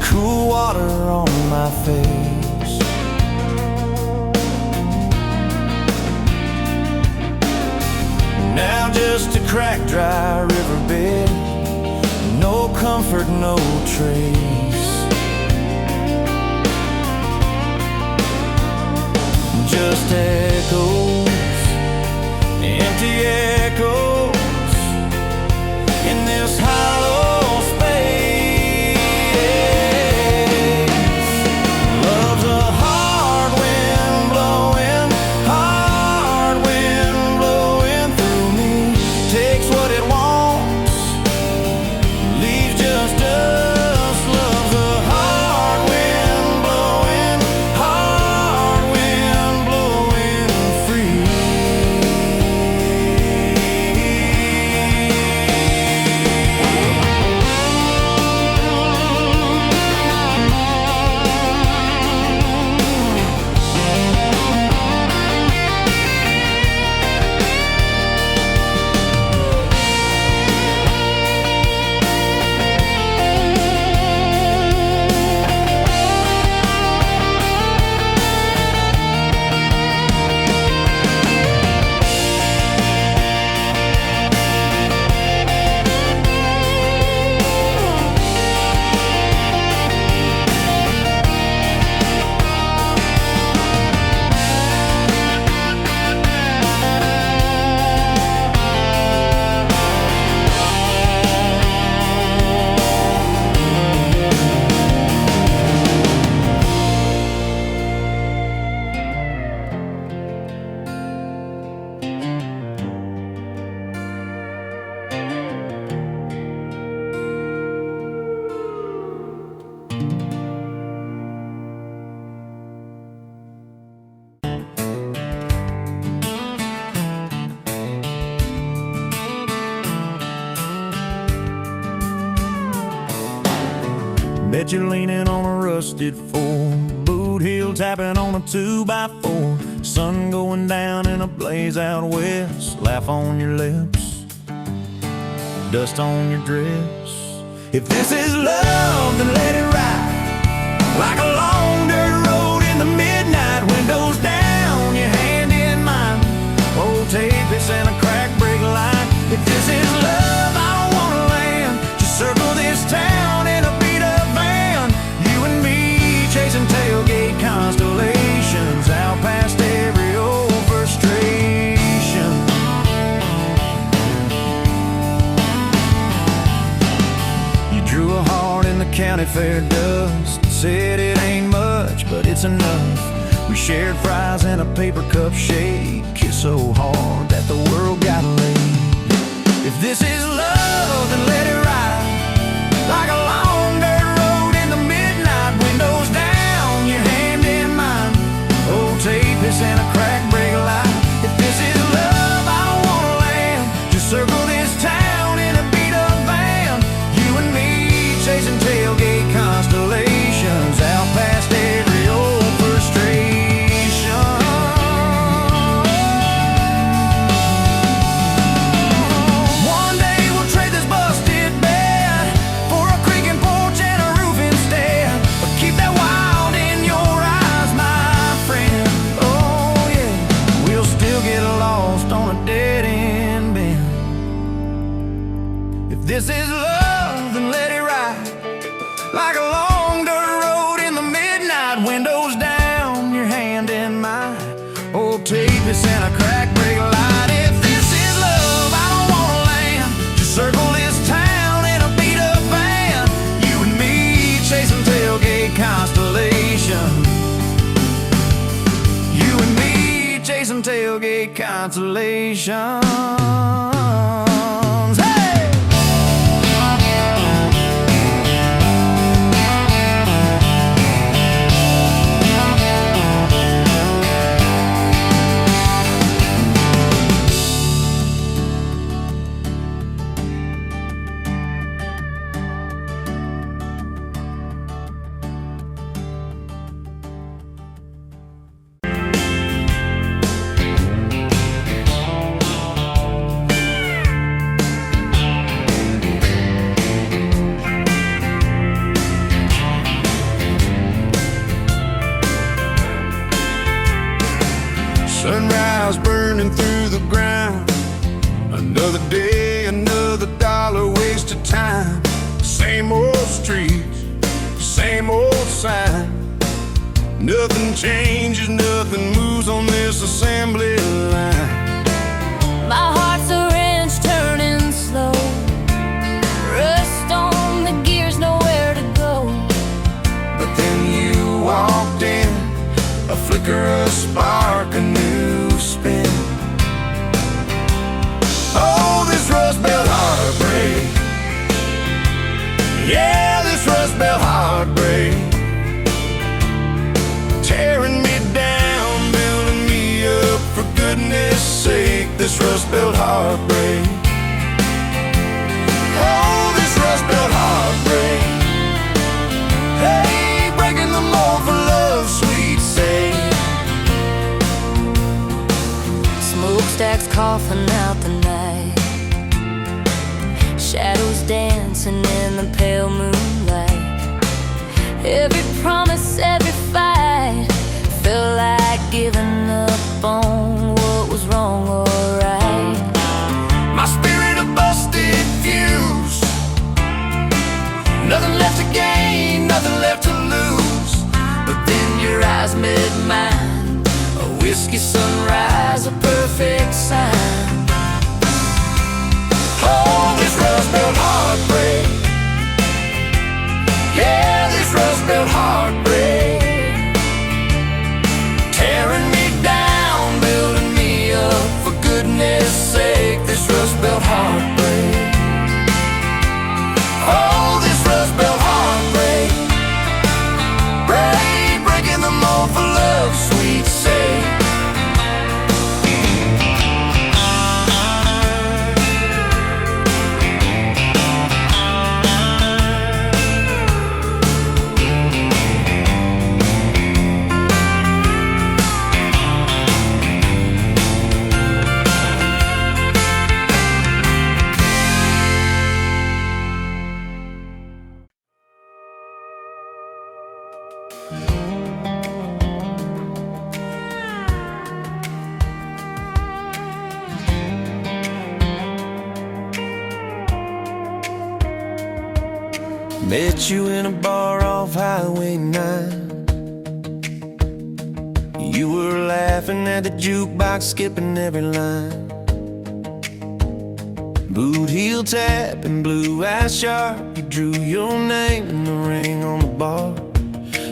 Speaker 1: cool water on my face. Now just a cracked, dry riverbed, no comfort, no trace. Just echoes, empty echoes in this hollow space. Bet you're leaning on a rusted four, boot heel tapping on a 2x4. Sun going down in a blaze out west. Laugh on your lips, dust on your dress. If this is love, then let it ride like a long dirt road in the midnight. Windows down, your hand in mine. Old tape, it's in a crack brake line. If this is love, I don't wanna land. Just circle this town in a beat-up van. You and me chasing tailgate constellations out past every old frustration. You drew a heart in the county fair dust. Said it ain't much, but it's enough. We shared fries in a paper cup shade. Kissed so hard that the world got laid. If this is love, then let it ride like a long dirt road in the midnight. Windows down, your hand in mine. Old tape, it's in a crack brake light. If this is love, I don't wanna land. Just circle this town in a beat-up van. You and me chasing tailgate constellations out past every old frustration. One day we'll trade this busted bed for a creaking porch and a roof instead. But keep that wild in your eyes, my friend. Oh yeah, we'll still get lost on a dead-end bend. If this is love, then let it ride like a long dirt road in the midnight. Windows down, your hand in mine. Old tape, it's in a crack brake light. If this is love, I don't wanna land. Just circle this town in a beat-up van. You and me chasing tailgate constellations. You and me chasing tailgate constellations. Hey! Sunrise burning through the ground. Another day, another dollar wasted time. Same old streets, same old sign. Nothing changes, nothing moves on this assembly line.
Speaker 2: My heart's a wrench turning slow. Rust on the gears, nowhere to go.
Speaker 1: But then you walked in, a flicker, a spark, a new spin. Oh, this Rust Belt heartbreak. Yeah, this Rust Belt heartbreak. Tearing me down, building me up, for goodness sake, this Rust Belt heartbreak. Oh, this Rust Belt heartbreak. Hey, breaking the mold for love, sweet sake.
Speaker 2: Smokestacks coughing out the night. Shadows dancing in the pale moonlight. Every promise, every fight felt like giving up on what was wrong or right.
Speaker 1: My spirit a busted fuse. Nothing left to gain, nothing left to lose.
Speaker 2: But then your eyes met mine, a whiskey sunrise, a perfect sign.
Speaker 1: Oh, this Rust Belt heartbreak. Yeah, this Rust Belt heartbreak. Tearing me down, building me up, for goodness sake, this Rust Belt heartbreak. Oh, this Rust Belt heartbreak. Breaking the mold for love, sweet sake. Met you in a bar off Highway 9. You were laughing at the jukebox, skipping every line. Boot heel tap and blue eyes sharp. You drew your name in the ring on the bar.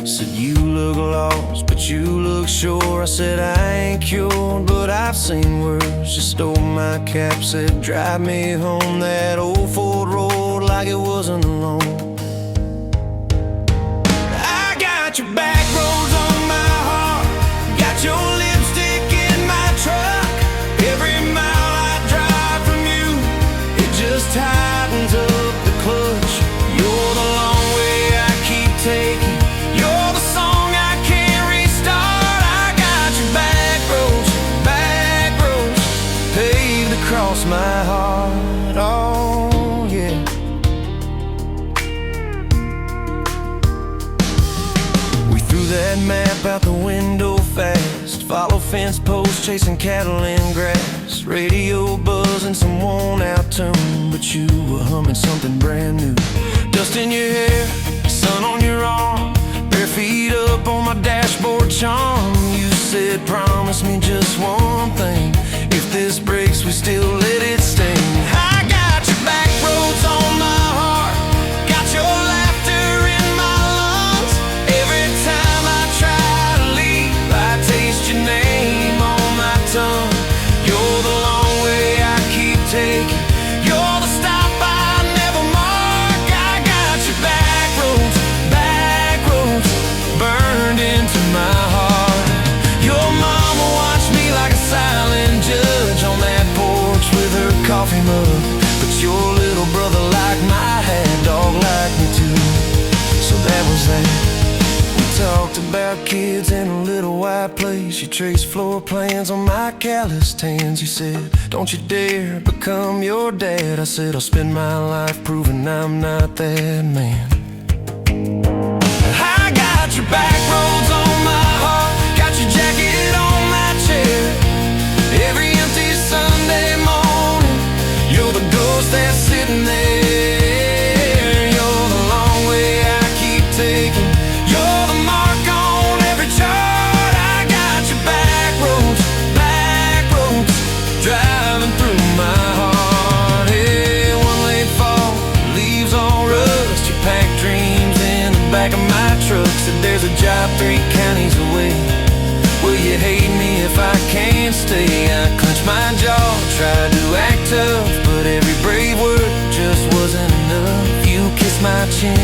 Speaker 1: Said you look lost, but you look sure. I said I ain't cured, but I've seen worse. You stole my cap, said drive me home that old Ford road like it wasn't alone. I got your back roads on my heart, got your lipstick in my truck. Every mile I drive from you, it just tightens up the clutch. You're the long way I keep taking. You're the song I can't restart. I got your back roads paved across my heart. Oh yeah. We threw that map out the window fast, follow fence posts, chasing cattle in grass. Radio buzzing some worn out tune, but you were humming something brand new. Dust in your hair, sun on your arm, bare feet up on my dashboard charm. You said promise me just one thing, if this breaks we still let it sting. I got your back roads on my heart, got your laughter in my lungs. Every time I try to leave, I taste your name on my tongue. You're the long way I keep taking, you're the stop I never mark. I got your back roads burned into my heart. Your mama watched me like a silent judge on that porch with her coffee mug, but your little brother liked my hat, dog liked me too. So that was that. We talked about kids in a little white place. You traced floor plans on my calloused hands. You said, don't you dare become your dad. I said, I'll spend my life proving I'm not that man. I got your back roads on my heart, got your jacket on my chair. Every empty Sunday morning, you're the ghost that's sitting there. You're the long way I keep taking, you're the mark on every chart. I got your back roads driving through my heart. Hey, one late fall, leaves all rust. You pack dreams in the back of my truck. Said there's a job 3 counties away. Will you hate me if I can't stay? I clenched my jaw, tried to act tough, but every brave word just wasn't enough. You kissed my chin,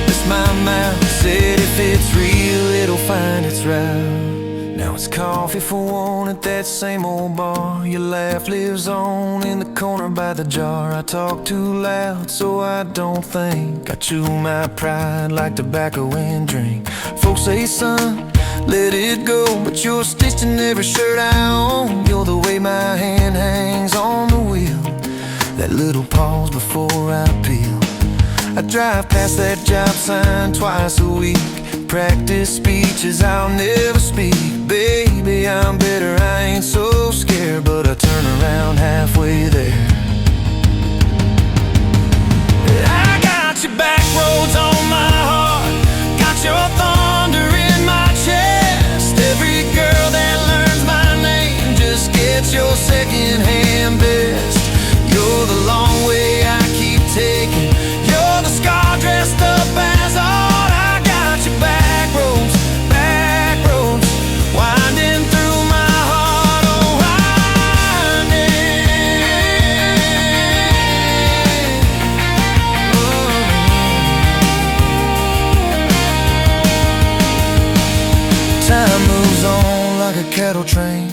Speaker 1: missed my mouth, said if it's real, it'll find its route. Now it's coffee for one at that same old bar. Your laugh lives on in the corner by the jar. I talk too loud so I don't think, I chew my pride like tobacco and drink. Folks say son, let it go, but you're stitched in every shirt I own. You're the way my hand hangs on the wheel, that little pause before I peel. I drive past that job sign twice a week, practice speeches I'll never speak. Baby, I'm better, I ain't so scared, but I turn around halfway there. I got your back roads on my heart, got your thunder in my chest. Every girl that learns my name just gets your second-hand best. You're the long way I keep taking, you're the scar dressed up as art. I got your back roads winding through my heart. Oh, winding. Time moves on like a cattle train,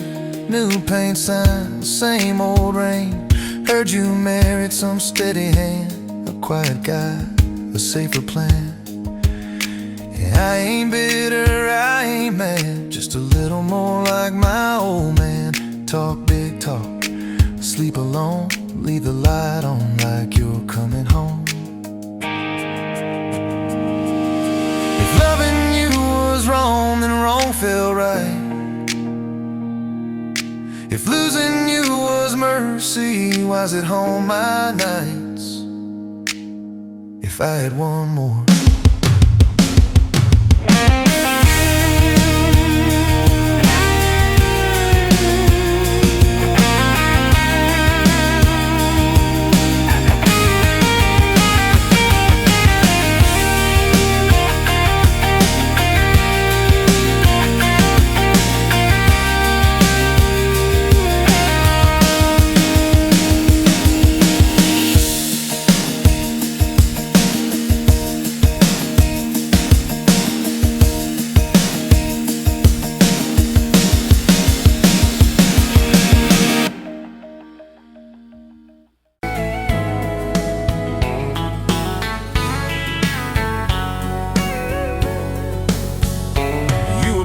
Speaker 1: new paint sign, same old rain. Heard you married some steady hand, a quiet guy, a safer plan. Yeah, I ain't bitter, I ain't mad, just a little more like my old man. Talk big talk, sleep alone, leave the light on like you're coming home. If loving you was wrong, then wrong felt right. If losing you was mercy, why's it home my nights? if I had one more.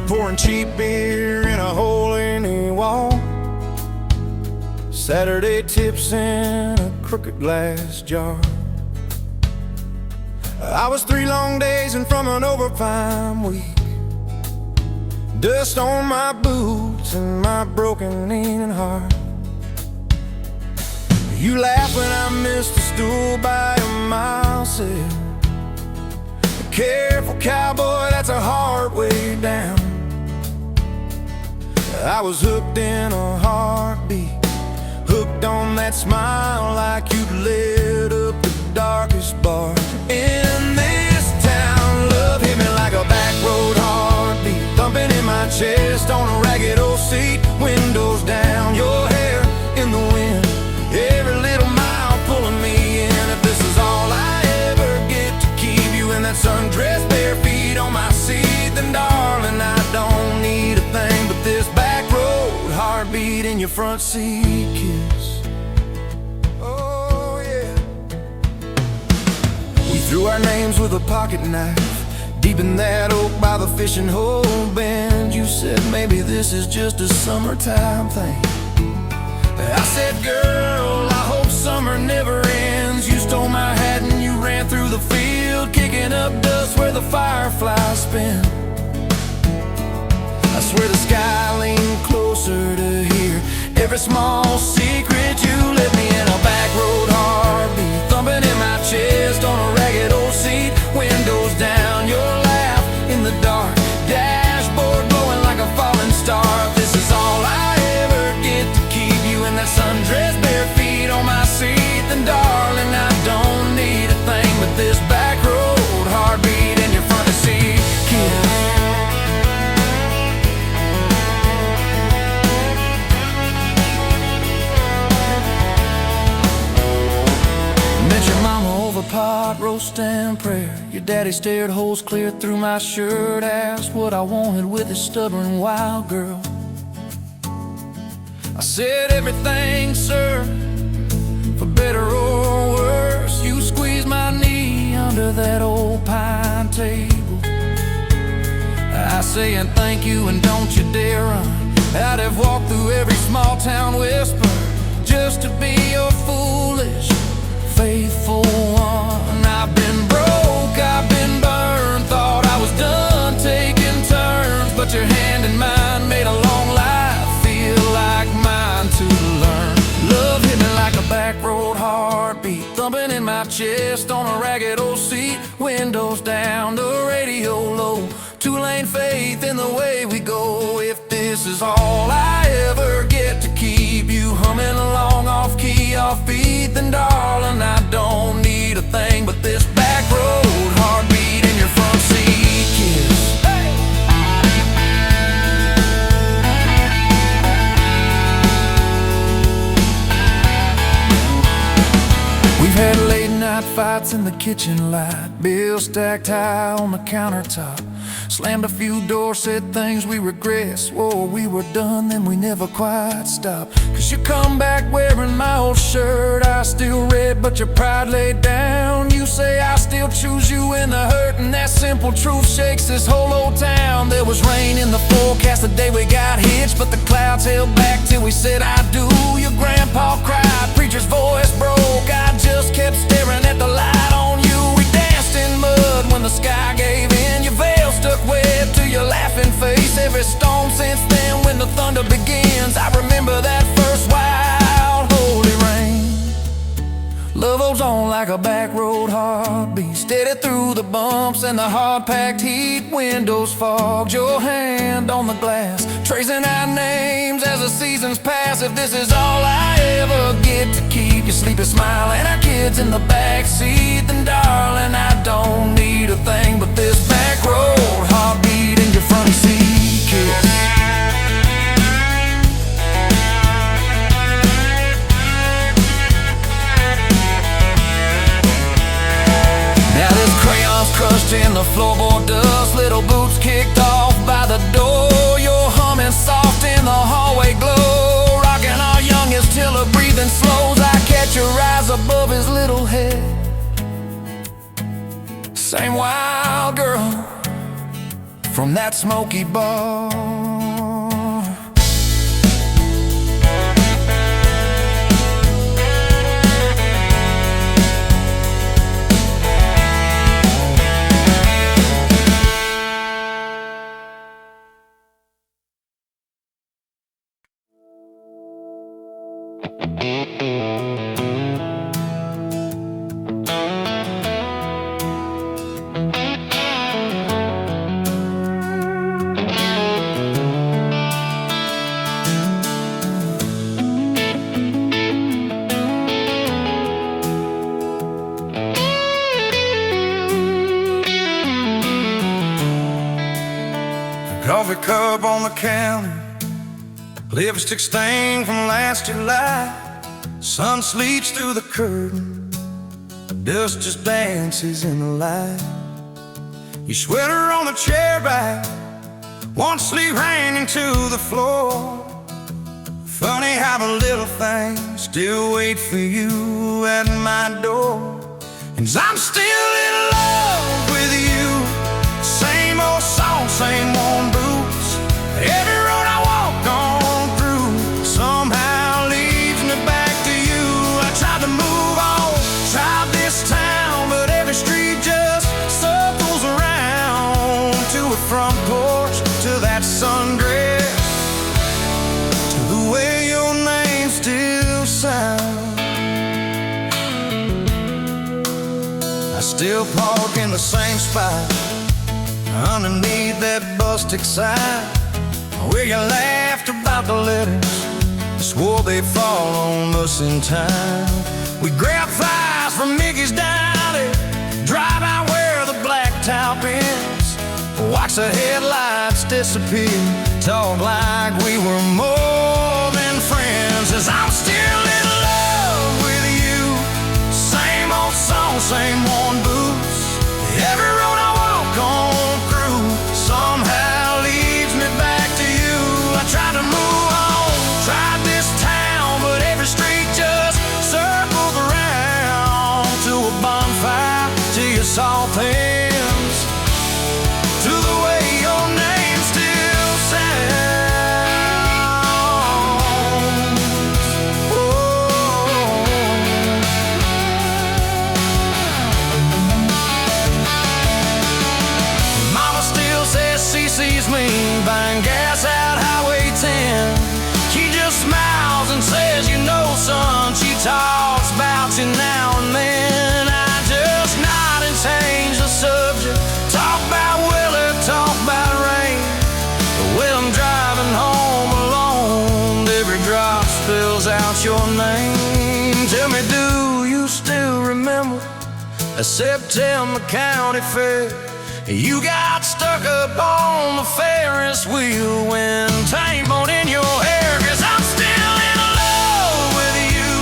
Speaker 1: Pouring cheap beer in a hole in the wall, Saturday tips in a crooked glass jar. I was 3 long days and from an overtime week, dust on my boots and my broken aching heart. You laugh when I missed a stool by a mile, said, "Careful, cowboy, that's a hard way down." I was hooked in a heartbeat, hooked on that smile like you'd lit up the darkest bar in this town. Love hit me like a back road heartbeat, thumping in my chest on a ragged old seat. Windows down, your hair in the wind, every little mile pulling me in. If this is all I ever get to keep you in that sundress, bare feet on my seat, then darling, I don't need a thing but this back road heartbeat in your front seat kiss. Oh yeah. We threw our names with a pocket knife deep in that oak by the fishing hole bend. You said maybe this is just a summertime thing. I said, girl, I hope summer never ends. You stole my hat and you ran through the field, kicking up dust where the fireflies spin. I swear the sky leaned closer to hear every small secret. You let me in a back road heartbeat, thumping in my chest on a ragged old seat. Windows down, your laugh in the dark, dashboard glowing like a falling star. If this is all I ever get to keep you in that sundress, bare feet on my seat, then darling, I don't need a thing but this back road heartbeat in your front seat kiss. Pot roast and prayer, your daddy stared holes clear through my shirt, asked what I wanted with his stubborn wild girl. I said everything, sir, for better or worse. You squeezed my knee under that old pine table. I say and thank you and don't you dare run. I'd have walked through every small town whisper just to be your foolish faithful one. I've been broke, I've been burned, thought I was done taking turns, but your hand in mine made a long life feel like mine to learn. Love hit me like a back road heartbeat, thumping in my chest on a ragged old seat. Windows down, the radio low, 2-lane faith in the way we go. If this is all I ever get to keep you humming along off key, off beat, then darling, I don't need a thing but this back road heartbeat in your front seat kiss. Hey! We've had late night fights in the kitchen light, bills stacked high on the countertop, slammed a few doors, said things we regret, swore we were done, then we never quite stopped. Cause you come back wearing my old shirt, I still red but your pride laid down. You say I still choose you in the hurt, and that simple truth shakes this whole old town. There was rain in the forecast the day we got hitched, but the clouds held back till we said I do. Your grandpa cried, preacher's voice broke, I just kept staring at the light on you. We danced in mud when the sky gave in, your veil stuck wet to your laughing face. Every storm since then when the thunder begins, I remember that first wild holy rain. Love goes on like a back road heartbeat, steady through the bumps and the hard-packed heat. Windows fogged, your hand on the glass, tracing out names as the seasons pass. If this is all I ever get to keep, you sleeping, smiling, our kids in the back seat, then darling, I don't need a thing but this back road heartbeat in your front seat kiss. Now this crayon's crushed in the floorboard dust, little boots kicked off by the door. You're humming soft in the hallway glow, rocking our youngest till her breathing slows. I catch your eyes above his little head, same wild girl from that smoky bar. Coffee cup on the counter, lipstick stain from last July. Sun sleeps through the curtain, dust just dances in the light. Your sweater on the chair back, one sleeve hanging to the floor. Funny how the little things still wait for you at my door. And I'm still in love with you, same old song, same worn boots. Every road I walk on through somehow leads me back to you. I tried to move on, tried this town, but every street just circles around. To a front porch, to that sundress, to the way your name still sounds. I still park in the same spot underneath that busted sign, where you laughed about the letters, swore they'd fall on us in time. We grab flies from Mickey's Dowdy, drive out where the blacktop ends, watch the headlights disappear, talk like we were more than friends. As I'm still in love with you, same old song, same worn boots. Every road I walk on somehow leads me back to you. I tried to move on, tried this town, but every street just circles around. To a bonfire, to your soft hands, to the way your name still sounds. Oh. Mama still says she sees me buying gas out Highway 10. She just smiles and says, you know, son, she talks about you now and then. I just nod and change the subject, talk about weather, talk about rain. But when I'm driving home alone, every drop spills out your name. Tell me, do you still remember a September County Fair? You got stuck up on the Ferris wheel when tape on in your hair. 'Cause I'm still in love with you,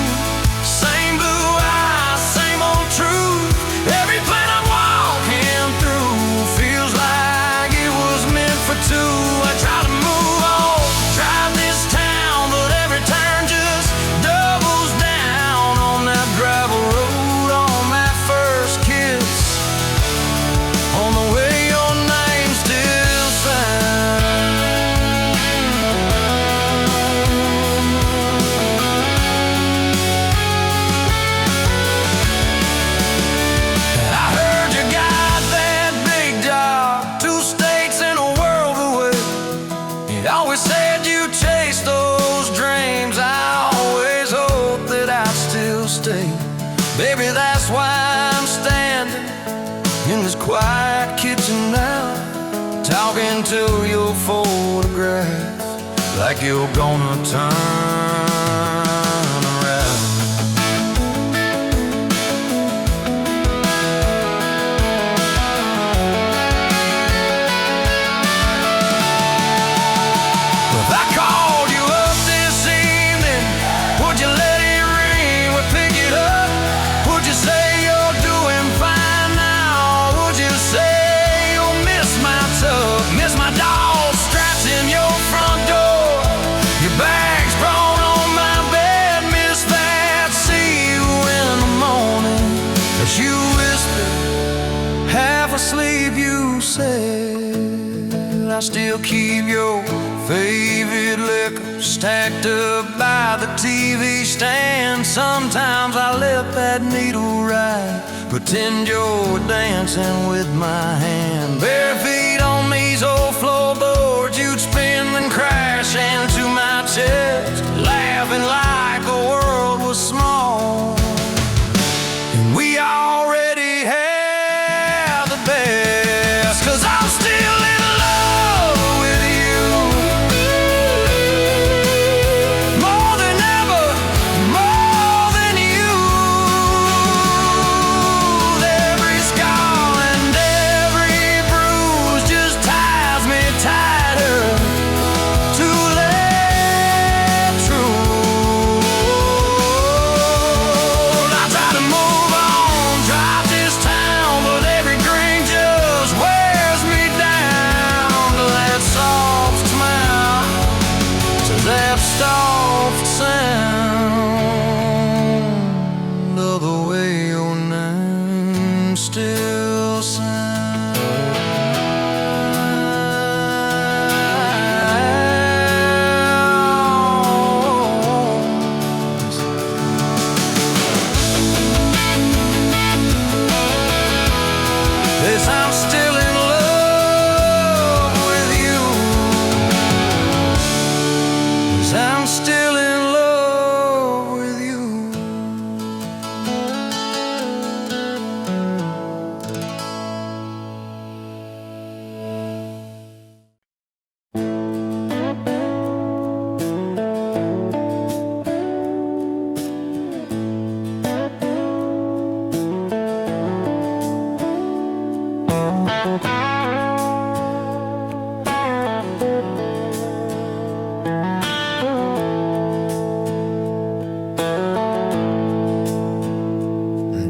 Speaker 1: same blue eyes, same old truth. Every plane I'm walking through feels like it was meant for two. I try to move on, drive this town, but every turn just doubles down on that gravel road, on that first kiss, on the way your name still sounds. like you're gonna turn around. If I called you up this evening, would you let it ring? Would pick it up? Would you say you're doing fine now? Would you say you'll miss my tub, miss my dog straps in your front door, your bags brought on my bed, miss that? See you in the morning as you whisper, half asleep, you said, I still keep your favorite liquor stacked up by the TV stand. Sometimes I let that needle ride, pretend you're dancing with my hand. Bare feet on these old floorboards, you'd spin and crash into my chest, laughing like the world was small and we already had the best. 'Cause I'm still in love with you, more than ever, more than you. Every scar and every bruise just ties me tighter to let true. I try to move on, drive this town, but every drink just wears me down to that soft smile, to that soft sound of the way your name still sounds. Yes, I'm still in love with you. Yes, I'm still in love with you.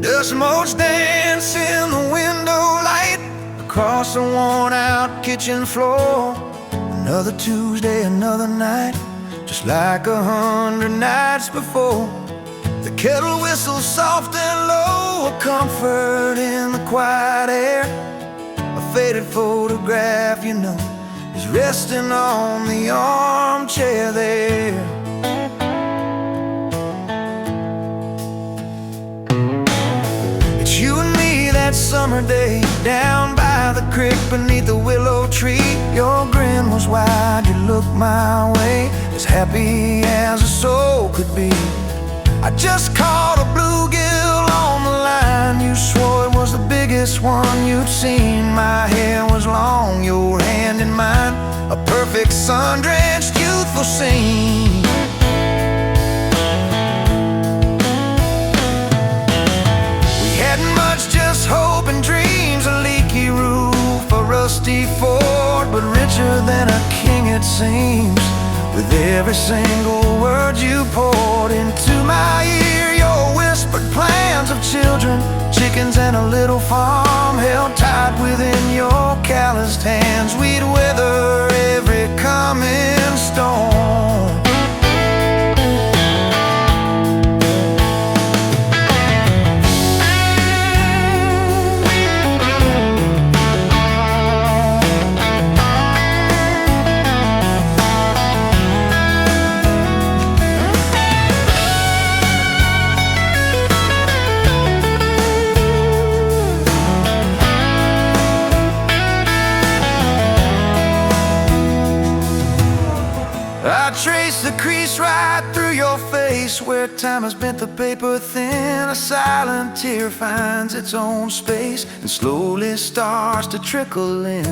Speaker 1: Dust motes dance in the window light across the worn-out kitchen floor. Another Tuesday, another night, just like 100 nights before. The kettle whistles soft and low, a comfort in the quiet air. A faded photograph, you know, is resting on the armchair there. It's you and me that summer day, down by the creek beneath the willow tree. Your grin was wide, you looked my way, as happy as a soul could be. I just caught a bluegill on the line, you swore it was the biggest one you'd seen. My hair was long, your hand in mine, a perfect sun-drenched youthful scene. We hadn't much, just hope and dreams, a leaky roof, a rusty Ford, but richer than a king it seems. With every single word you poured into my ear, your whispered plans of children, chickens and a little farm held tight within your calloused hands. We'd weather every coming storm. I trace the crease right through your face, where time has bent the paper thin. A silent tear finds its own space and slowly starts to trickle in.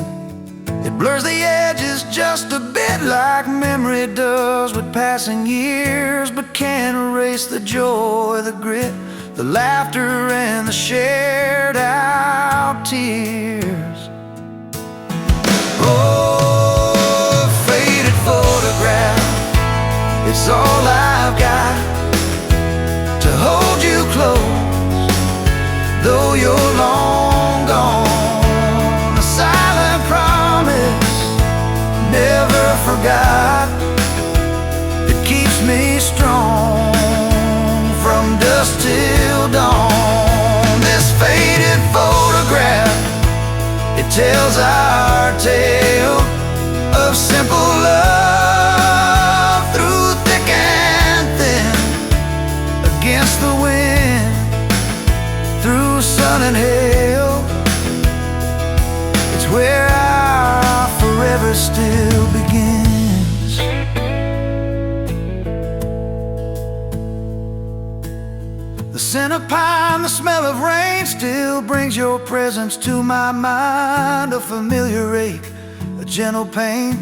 Speaker 1: It blurs the edges just a bit like memory does with passing years, but can't erase the joy, the grit, the laughter, and the shared out tears. Oh, faded photograph, it's all I've got to hold you close, though you're long gone. A silent promise, never forgot, it keeps me strong from dusk till dawn. This faded photograph, it tells our tale of simple love through thick and thin, against the wind, through sun and hail. It's where our forever still begins. The scent of pine, the smell of rain still brings your presence to my mind. A familiar ache, a gentle pain,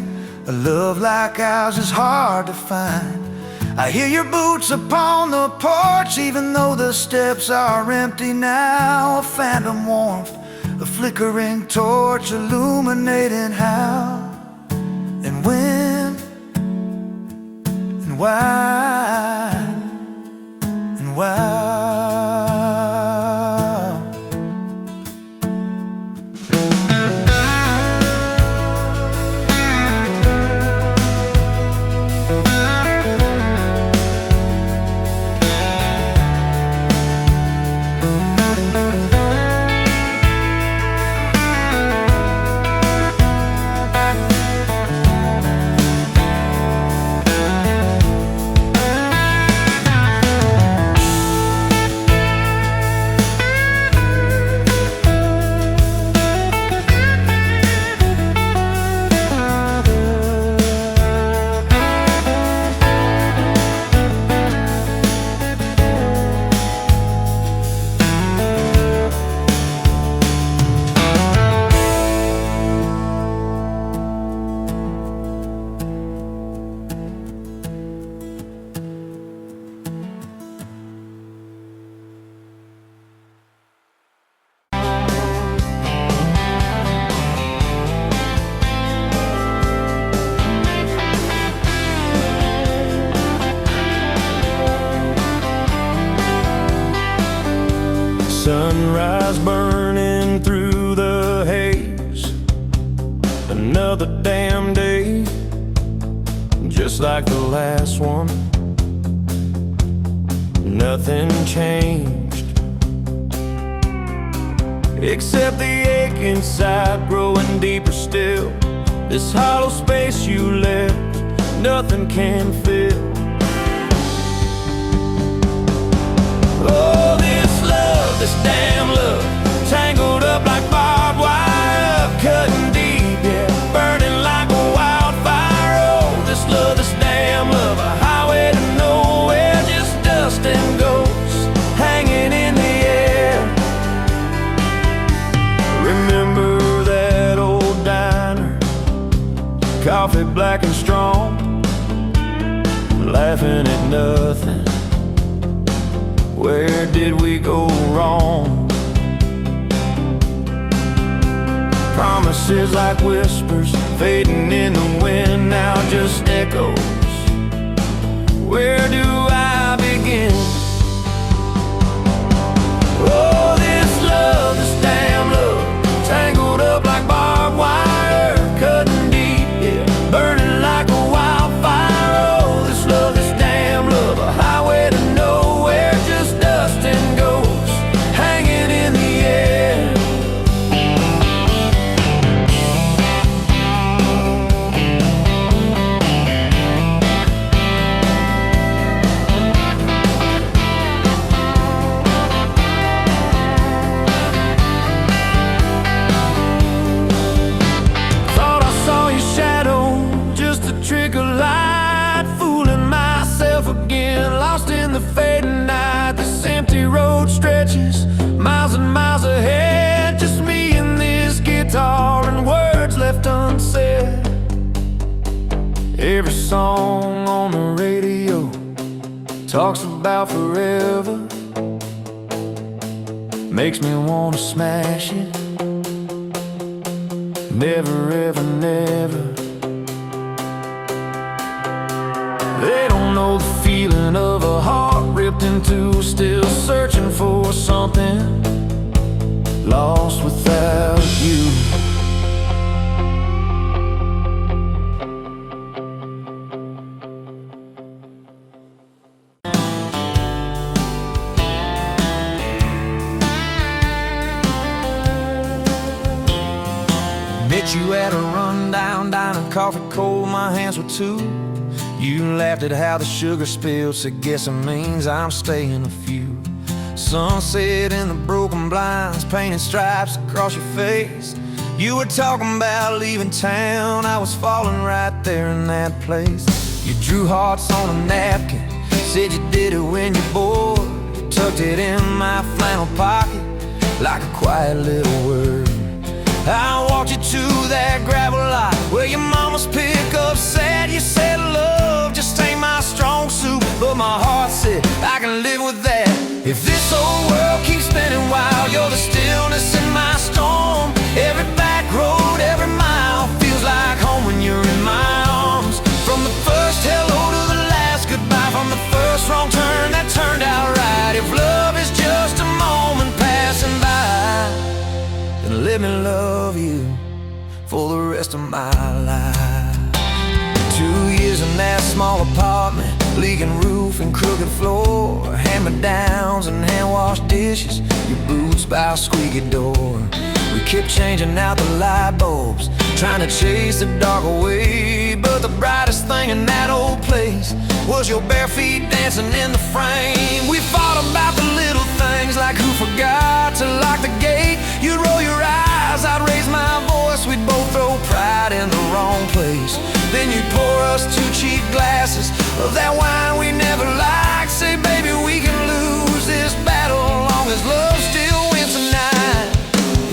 Speaker 1: a love like ours is hard to find. I hear your boots upon the porch, even though the steps are empty now. A phantom warmth, a flickering torch, illuminating how and when and why and why. Sunrise burning through the haze, another damn day, just like the last one. Nothing changed, except the ache inside growing deeper still. This hollow space you left, nothing can fill. Oh, this damn love, tangled up like barbed wire, cutting deep, yeah, burning like a wildfire. Oh, this love, this damn love, a highway to nowhere, just dust and ghosts hanging in the air. Remember that old diner, coffee black and strong, laughing at nothing. Where did we go wrong? Promises like whispers, fading in the wind, now just echoes. Where do I begin? Oh, this love, this damn love, tangled up like barbed wire, cutting deep, yeah, burning like a wildfire. Oh, this love, this damn love, a highway to nowhere, just dust and ghosts hanging in the air. song on the radio talks about forever, makes me wanna smash it. Never ever never. They don't know the feeling of a heart ripped in two, still searching for something, lost without you. Met you at a rundown diner, coffee cold, my hands were two. You laughed at how the sugar spilled, so guess it means I'm staying a few. Sunset in the broken blinds, painted stripes across your face. You were talking about leaving town, I was falling right there in that place. You drew hearts on a napkin, said you did it when you're bored. Tucked it in my flannel pocket like a quiet little word. I walked you to that gravel lot where your mama's pickup sat. You said love just ain't my strong suit, but my heart said I can live with that. If this old world keeps spinning wild, you're the stillness in my storm. Every back road, every mile feels like home when you're in my arms. From the first hello to the last goodbye, from the first wrong turn that turned out right. If love is just a moment passing by, then let me love you for the rest of my life. 2 years in that small apartment, leaking roof and crooked floor, hand-me-downs and hand-washed dishes, your boots by a squeaky door. We kept changing out the light bulbs, trying to chase the dark away, but the brightest thing in that old place was your bare feet dancing in the frame. We fought about the little things, like who forgot to lock the gate. You'd roll your eyes, I'd raise my voice, we'd both throw pride in the wrong place. Then you'd pour us 2 cheap glasses of that wine we never liked. Say, baby, we can lose this battle long as love still wins tonight.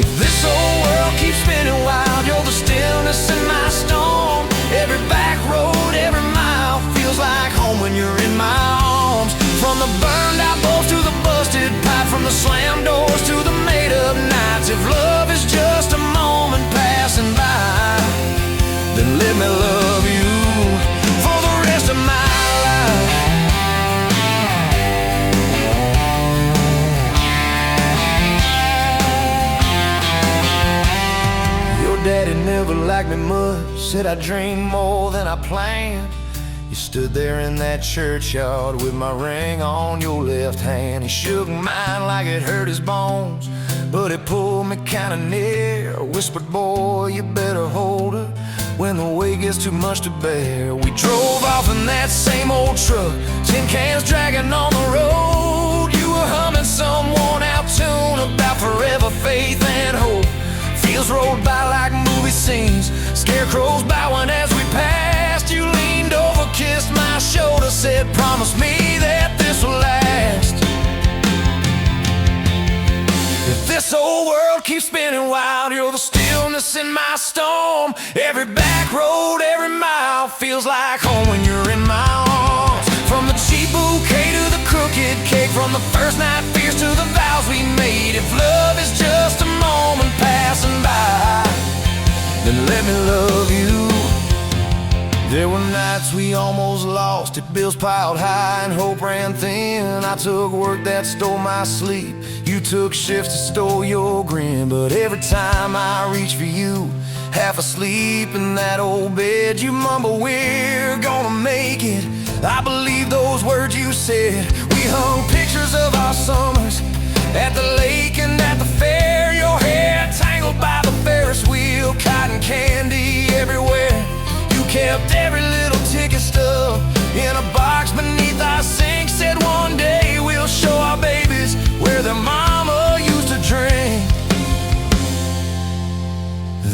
Speaker 1: If this old world keeps spinning wild, you're the stillness in my storm. Every back road, every mile feels like home when you're in my arms. From the burned out bulbs to the busted pipe, from the slammed doors to the made up nights. If love is just a moment passing by, then let me love you for the rest of my life. Your daddy never liked me much, said I dreamed more than I planned. You stood there in that churchyard with my ring on your left hand. He shook mine like it hurt his bones, but it pulled me kinda near. Whispered, boy, you better hold her when the weight gets too much to bear. We drove off in that same old truck, tin cans dragging on the road. You were humming some worn out tune about forever, faith and hope. Fields rolled by like movie scenes, scarecrows bowing as we passed. You leaned over, kissed my shoulder, said, promise me that this will last. If this old world keeps spinning wild, you're the stillness in my storm. Every back road, every mile feels like home when you're in my arms. From the cheap bouquet to the crooked cake, from the first night fears to the vows we made. If love is just a moment passing by, then let me love you. There were nights we almost lost it, bills piled high and hope ran thin. I took work that stole my sleep, you took shifts that stole your grin. But every time I reach for you, half asleep in that old bed, you mumble, we're gonna make it. I believe those words you said. We hung pictures of our summers at the lake and at the fair. Your hair tangled by the Ferris wheel, cotton candy everywhere. You kept every little ticket stub in a box beneath our sink. Said one day we'll show our babies where their mama used to drink.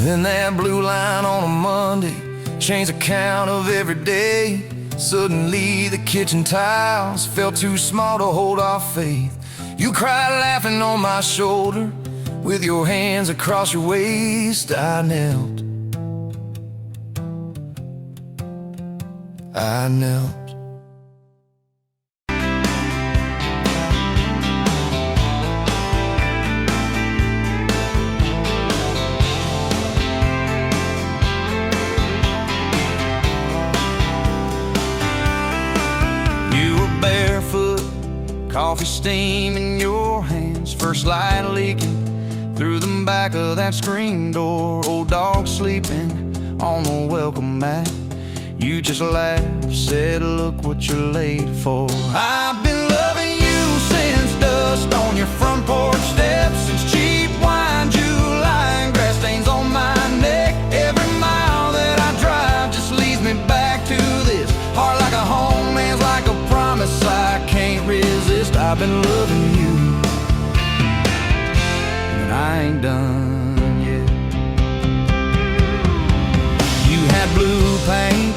Speaker 1: Then that blue line on a Monday changed the count of every day. Suddenly the kitchen tiles felt too small to hold our faith. You cried laughing on my shoulder, with your hands across your waist. I knelt, I knelt. Barefoot, coffee steam in your hands, first light leaking through the back of that screen door. Old dog sleeping on the welcome mat. You just laughed, said, look what you're late for. I've been loving you since dust on your front porch steps, since cheap wine, July, and grass stains on my neck. Every mile that I drive just leads me back to this heart like a home, man's like a promise I can't resist. I've been loving you, but I ain't done yet. You had blue paint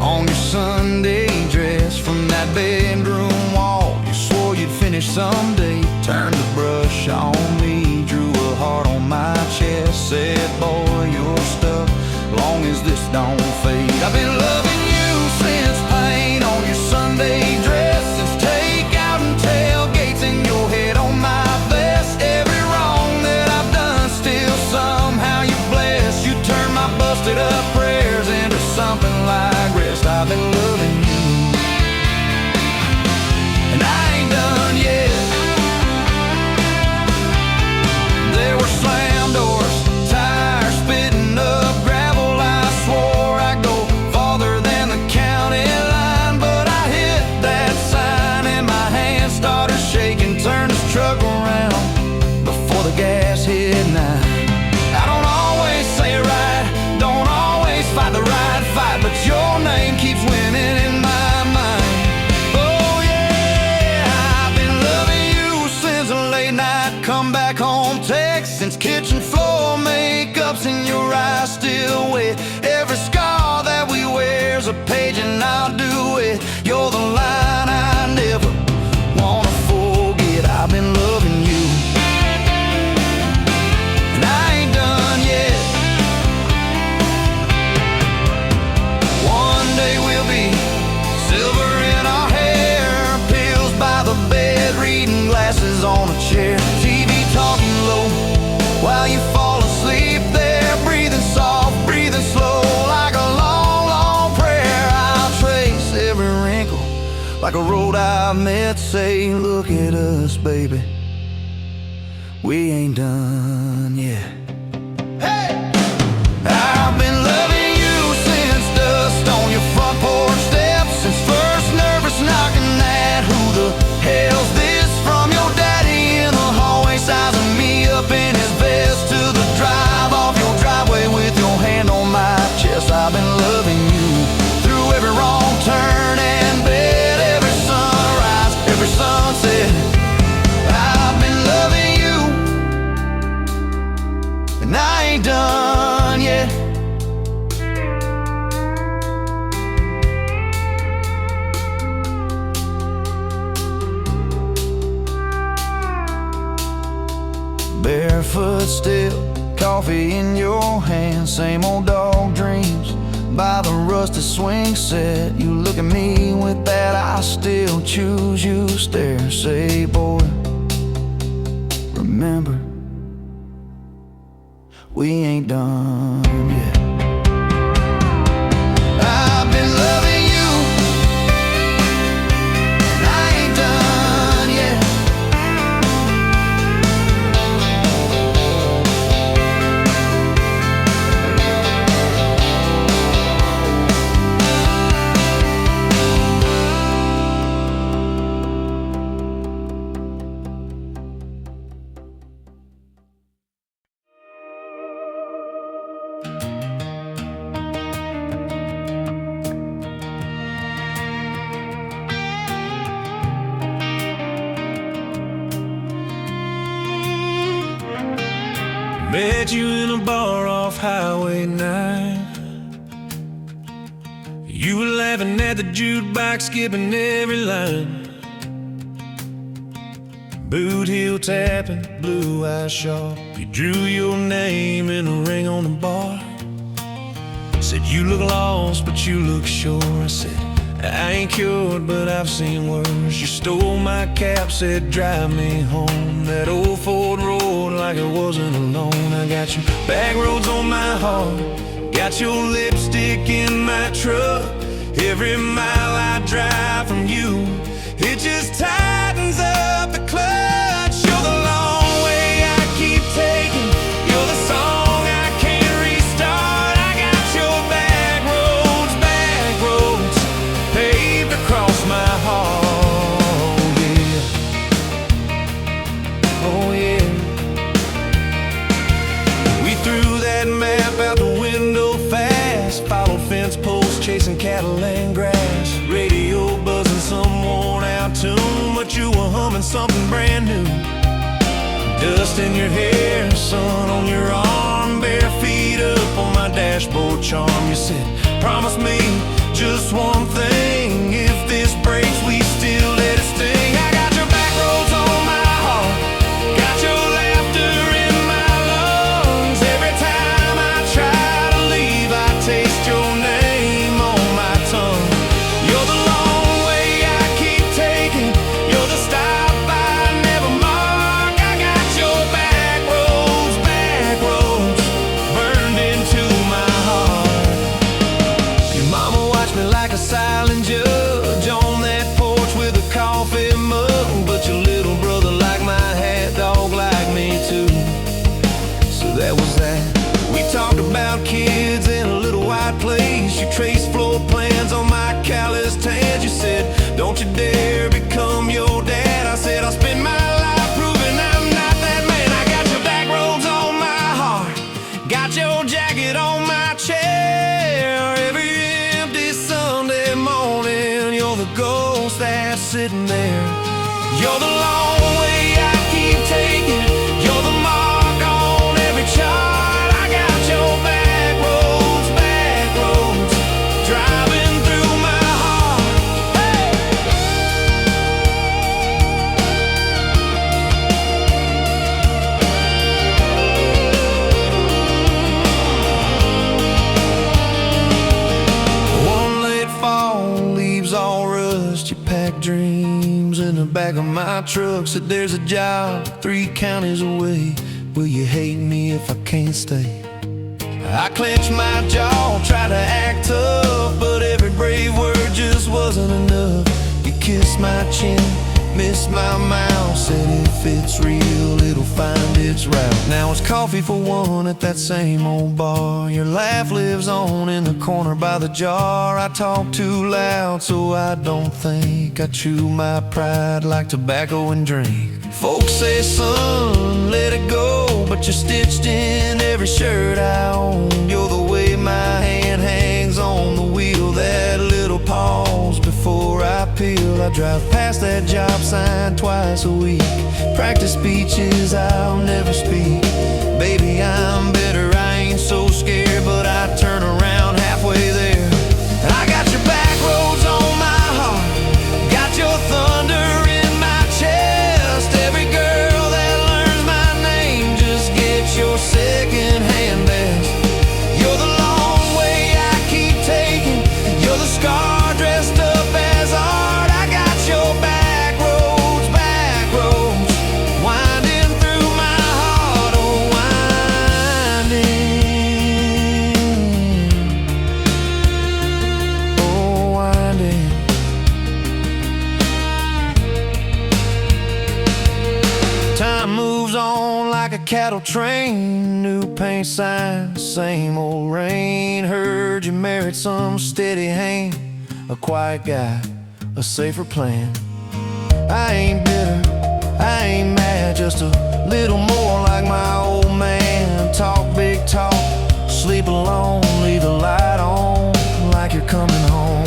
Speaker 1: on your Sunday dress from that bedroom wall. You swore you'd finish someday. Turned the brush on me, drew a heart on my chest, said, boy, you're stuck long as this don't fade. I've been loving you since paint on your Sunday dress, since takeout and tailgates in your head on my vest. Every wrong that I've done, still somehow you bless. You turn my busted up prayers into something like rest. I've been loving you, and I ain't done yet. There were slam doors, tires spitting up gravel. I swore I'd go farther than the county line, but I hit that sign and my hand started shaking. Turned this truck around before the gas hit 9. I don't always say it right, don't always fight the right fight, but your name keeps winning in my mind. Oh yeah, I've been loving you since a late night come back home text, since kitchen floor makeup's in your eyes still wet. Every scar that we wear's a page and I'll do it. You're the line I never wanna forget. I've been loving you, and I ain't done yet. One day we'll be silver in our hair, pills by the bed, reading glasses on a chair, TV talking low while you fall asleep there, breathing soft, breathing slow like a long, long prayer. I'll trace every wrinkle like a road I've met, say, look at us, baby, we ain't done yet. Hey! I've been loving you since dust on your front porch steps, since first nervous knocking at who the hell's this from your daddy in the hallway, sizing me up in his vest, to the drive off your driveway with your hand on my chest. I've been loving you through every wrong turn and bed, every sunrise, every sunset. I've been loving you, and I ain't done yet. Barefoot still, coffee in your hand, same old dog dreams by the rusted swing set. You look at me with that I still choose you stare, say, boy, remember, we ain't done yet. I've been loving you, and I ain't done yet.
Speaker 3: Met you in a bar off Highway 9. You were laughing at the jukebox, skipping every line. Boot heel tapping, blue eyes sharp. You drew your name in a ring on the bar. Said you look lost, but you look sure. I said, I ain't cured, but I've seen worse. You stole my cap, said drive me home. That old Ford road like it wasn't alone. I got your back roads on my heart, got your lipstick in my truck. Every mile I drive from you, it just tightens up the clutch. You're the long way I keep taking, you're the song I can't restart. I got your back roads paved across my heart, yeah. Oh yeah. We threw that map out the window fast, followed fence posts, chasing cattle and grass. Radio buzzing some worn out tune, but you were humming something brand new. Dust in your hair, sun on your arm, bare feet up on my dashboard charm. You said, promise me just one thing, if this breaks we still let it sting. I got your back roads on my heart, got your laughter in my lungs. Every time I try to leave, I taste your name on my tongue. You're the long way I keep taking, you're the stop I never mark. I got your back roads burned into my heart. Your mama watched me like a silent judge on that porch with a coffee mug, but your little brother liked my hat, dog like me too. So that was that. We talked about kids in a little white place. You traced floor plans on my calloused hands. You said, don't you dare become your dad. I said, I'll spend my life proving I'm not that man. I got your back roads on my heart, got your jacket on my chair. Every empty Sunday morning, you're the ghost that's sitting there. You're the long way I keep taking, you're the mark on every chart. I got your back roads driving through my heart. Hey! One late fall, leaves all rust. You pack dreams in the back of my truck. Said there's a job 3 counties away. Will you hate me if I can't stay? I clenched my jaw, tried to act tough, but every brave word just wasn't enough. You kissed my chin, missed my mouth, said if it's real, it'll find its route. Now it's coffee for one at that same old bar. Your laugh lives on in the corner by the jar. I talk too loud, so I don't think. I chew my pride like tobacco and drink. Folks say, son, let it go, but you're stitched in every shirt I own. You're the way my hand hangs on the wheel, that little pause before I peel. I drive past that job sign twice a week, practice speeches I'll never speak. Baby, I'm better, I ain't so scared, but I turn around halfway there. I got your back roads on my heart, got your thunder in my chest. Every girl that learns my name just gets your second-hand best. You're the long way I keep taking, you're the scar dressed up as art. I got your back roads winding through my heart. Oh, winding. Time moves on like a cattle train, new paint sign, same old rain. Heard you married some steady hand, a quiet guy, a safer plan. I ain't bitter, I ain't mad, just a little more like my old man. Talk big talk, sleep alone, leave the light on like you're coming home.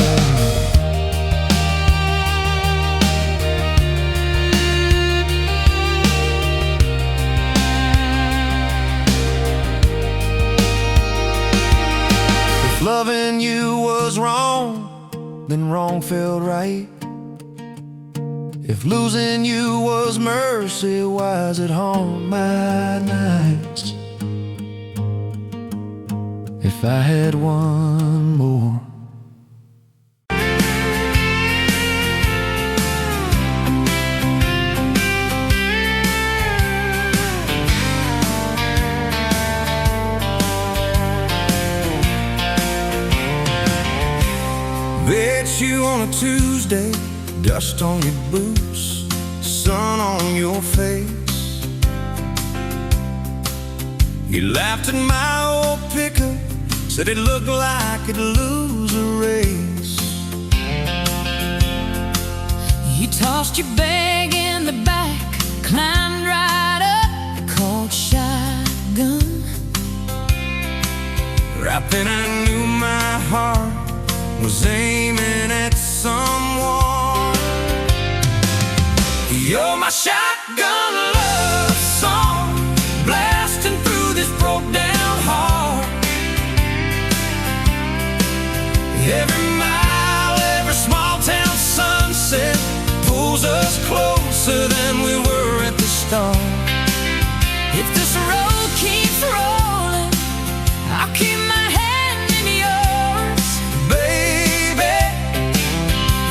Speaker 3: If loving you was wrong, then wrong felt right. If losing you was mercy, why is it haunt my nights? If I had one more a Tuesday, dust on your boots, sun on your face. You laughed at my old pickup, said it looked like it'd lose a race.
Speaker 2: You tossed your bag in the back, climbed right up, called shotgun.
Speaker 3: Right then I knew my heart was aiming at someone. You're my shotgun love song, blasting through this broke down heart. Every mile, every small town sunset pulls us closer than we were at the start.
Speaker 2: If this road keeps rolling, I'll keep my hand in yours.
Speaker 3: Baby,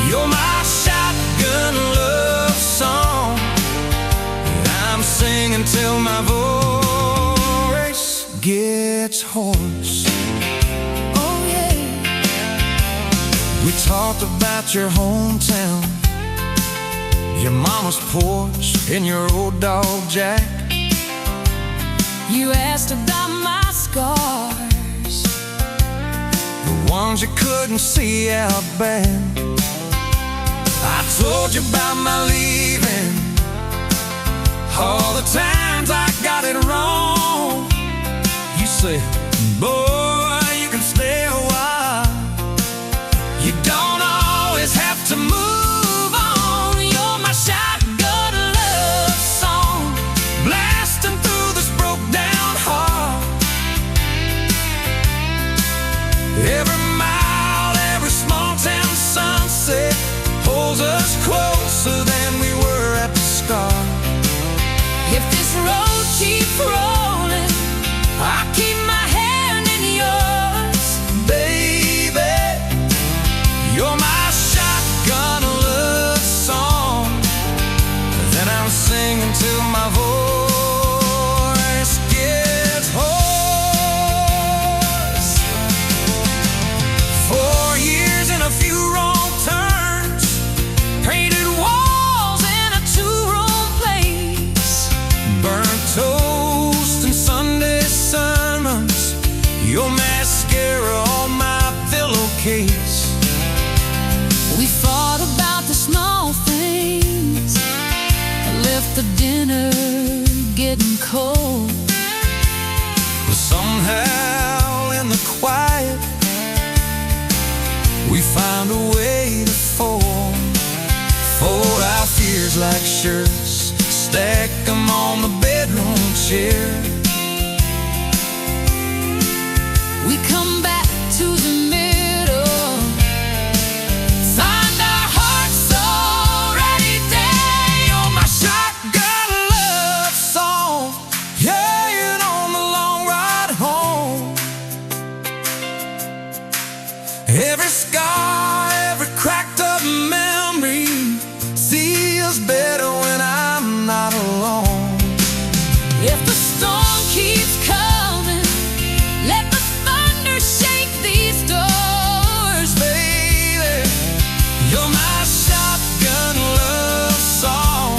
Speaker 3: you're my shotgun love song, and I'm singing till my voice gets hoarse.
Speaker 2: Oh yeah.
Speaker 3: We talked about your hometown, your mama's porch, and your old dog Jack.
Speaker 2: You asked about my scars,
Speaker 3: The ones you couldn't see out back. I told you about my leaving, all the times I got it wrong. You said, boy, you can stay a while, you don't always have to move on. You're my shotgun love song, blasting through this broke down heart. Every mile, every small town sunset pulls us closer than we were at the start.
Speaker 2: if this road keeps rolling, I'll keep my hand in yours.
Speaker 3: Baby, you're my shotgun love song that I'm singing till my voice gets hoarse. 4 years and a few wrong turns, painted walls in a two-room place, burnt toast and Sunday sermons, your mascara on my pillowcase.
Speaker 2: We fought about the small things, left the dinner getting cold.
Speaker 3: But somehow in the quiet, we found a way to fold our fears like shirts, stack them on the bedroom chair.
Speaker 2: We come back to the middle, find our hearts already dead.
Speaker 3: You're my shotgun love song, yeah, and on the long ride home. Every scar, every cracked up memory feels better when I'm not alone.
Speaker 2: If the storm keeps coming, let the thunder shake these doors.
Speaker 3: Baby, you're my shotgun love song,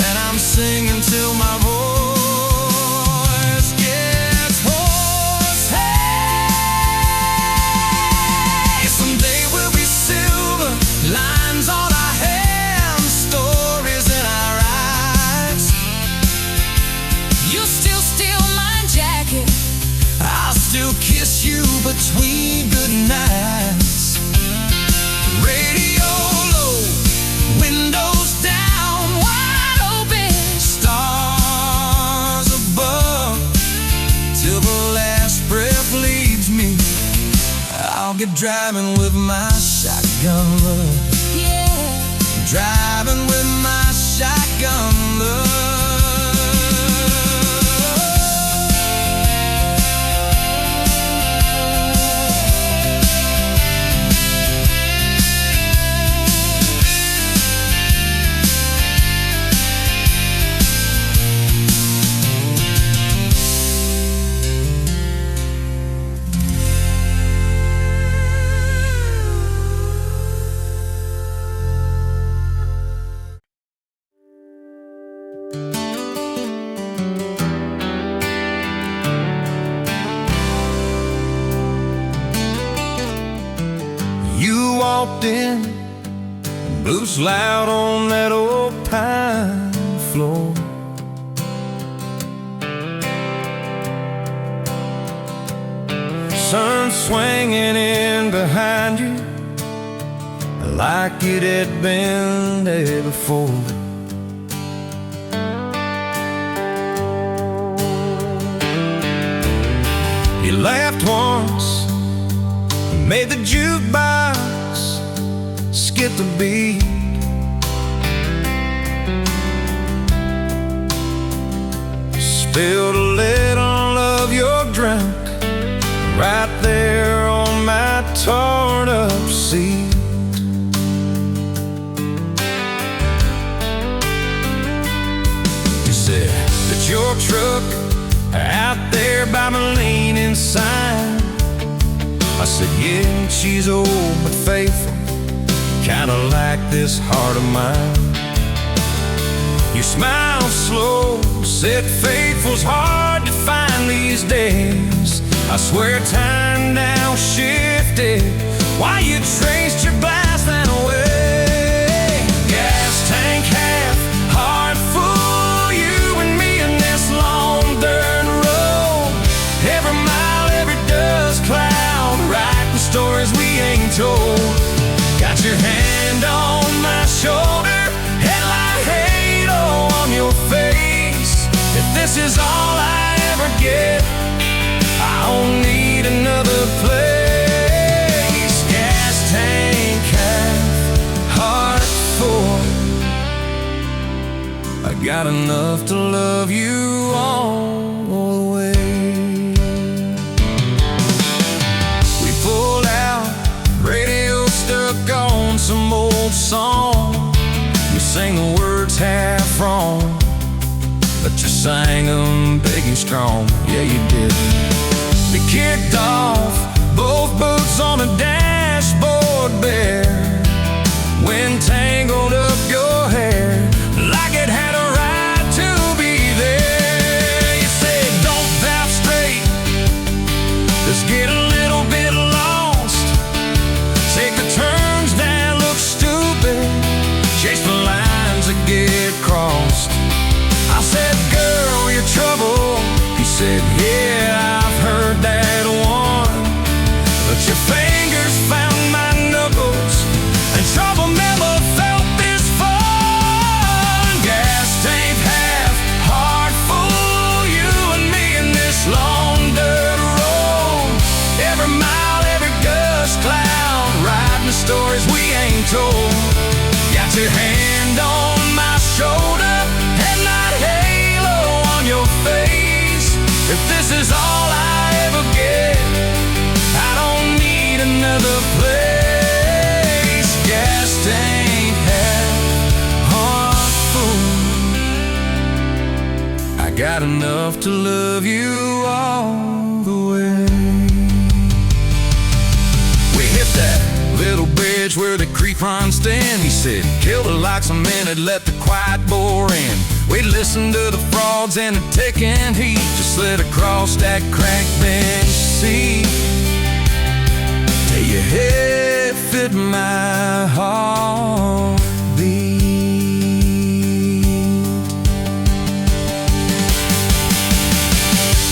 Speaker 3: and I'm singing till my voice gets hoarse. Hey, someday we'll be silver, lines on our hands, stories in our eyes.
Speaker 2: You still steal my jacket,
Speaker 3: I'll still kiss you between good nights. Radio low, windows down, wide open, stars above, till the last breath leaves me. I'll get driving with my shotgun love,
Speaker 2: yeah.
Speaker 3: driving with my shotgun love. was loud on that old pine floor. Sun swinging in behind you like it had been there before. You laughed once, made the jukebox skip the beat. Spilled a little of your drink right there on my torn up seat. You said that your truck out there by my leaning sign. I said, yeah, she's old but faithful, kinda like this heart of mine. You smiled slow, said faithful's hard to find these days. I swear time now shifted while you traced your glass that away. Gas tank half, heart full, you and me in this long dirt road. Every mile, every dust cloud, writing stories we ain't told. Got your hand on my shoulder, headlight halo on your face. If this is all I ever get, I don't need another place. Gas tank half, heart full. I got enough to love you all the way. We pulled out, radio stuck on some old song. You sang the words half wrong, but you sang them big and strong. Yeah, you did. We kicked off, both boots on the dashboard bare. Wind tangled up your hair like it had a right to be there. You said, don't valve straight, just get a little bit lost. Take the turns that look stupid, chase the lines that get crossed. I said, girl, you're trouble. He said, yeah, I've heard that one. But your fingers found my knuckles, and trouble never felt this fun. Gas tank half, heart full, you and me in this long dirt road. Every mile, every gust cloud, writing the stories we ain't told. Got your hand on my shoulder, headlight halo on your face. If this is all I ever get, I don't need another place. Gas tank half, heart full. I got enough to love you all the way. We hit that little bridge where the creek runs thin. He said, kill the lights a minute, let the quiet bore in. We listened to the frogs and the ticking heat, just slid across that cracked bench seat till your head fit my heartbeat.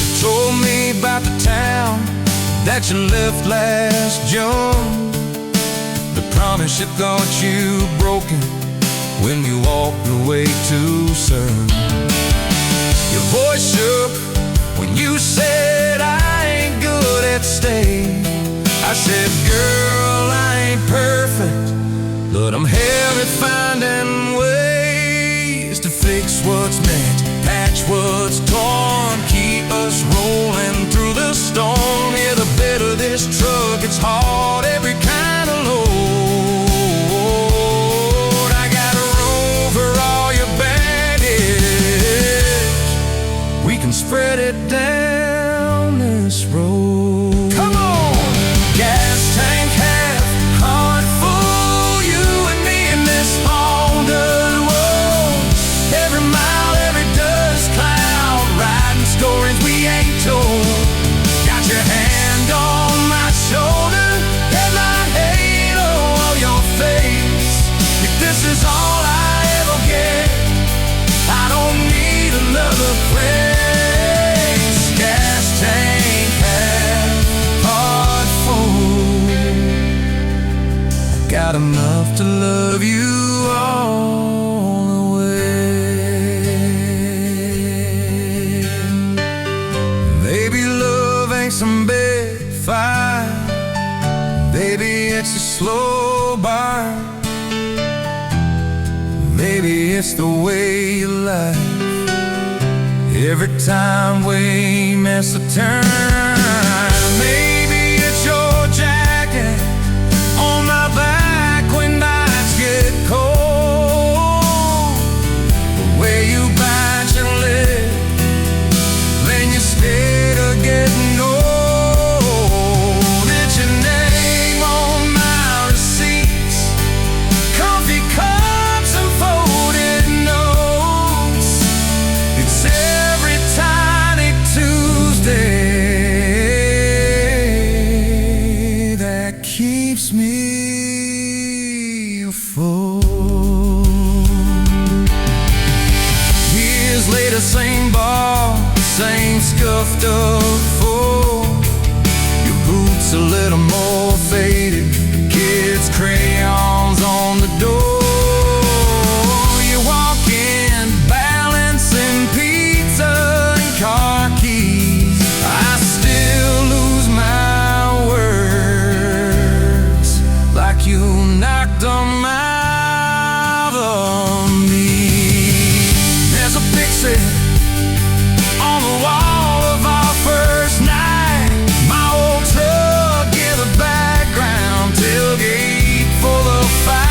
Speaker 3: You told me about the town that you left last June, the promise you thought you broken when you walked away too soon. Your voice shook when you said, I ain't good at staying. I said, girl, I ain't perfect, but I'm hell at finding ways to fix what's meant, patch what's torn, keep us rolling through the storm. Yeah, the bed of this truck, it's hard, every kind of load. Spread it down this road. Come on! Gas tank half, heart full, you and me in this Honda
Speaker 1: Maybe it's the way you lie. Every time we miss a turn. Maybe it's your jacket on my back when nights get cold. The way you bite your lip, then you stay to getting old. It's your name on my receipts, comfy cups and folded notes. It's every tiny Tuesday that keeps me afloat. Years later, same bar, same scuffed up foe. Your boots a little more faded, kids' crayons on the door. You walk in, balancing pizza and car keys. I still lose my words, like you knocked them out of me. There's a picture on the wall of our first night. My old truck in the background, tailgate full of fights.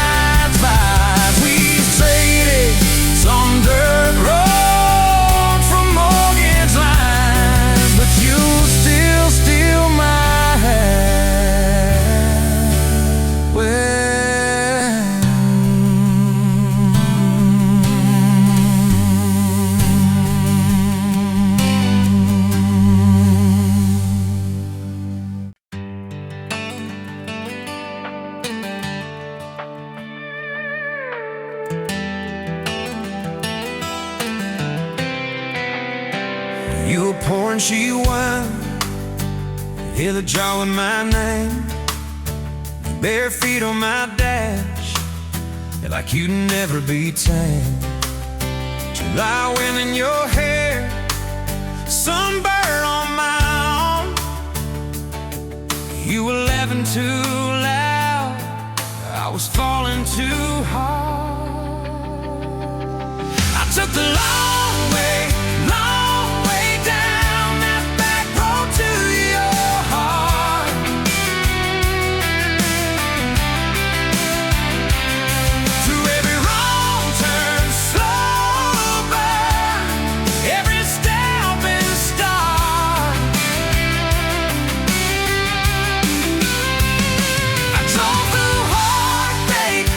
Speaker 1: We traded some dirt roads from mortgage lines, but you still steal my heart. Well, you were pouring she wine, hear the jar with my name, bare feet on my dash, like you'd never be tamed. July wind in your hair, sunburn on my arm. You were laughing too loud, I was falling too hard. I took the long way down that back road to your heart. Through every wrong turn, slow burn, every step and start. I drove through heartache,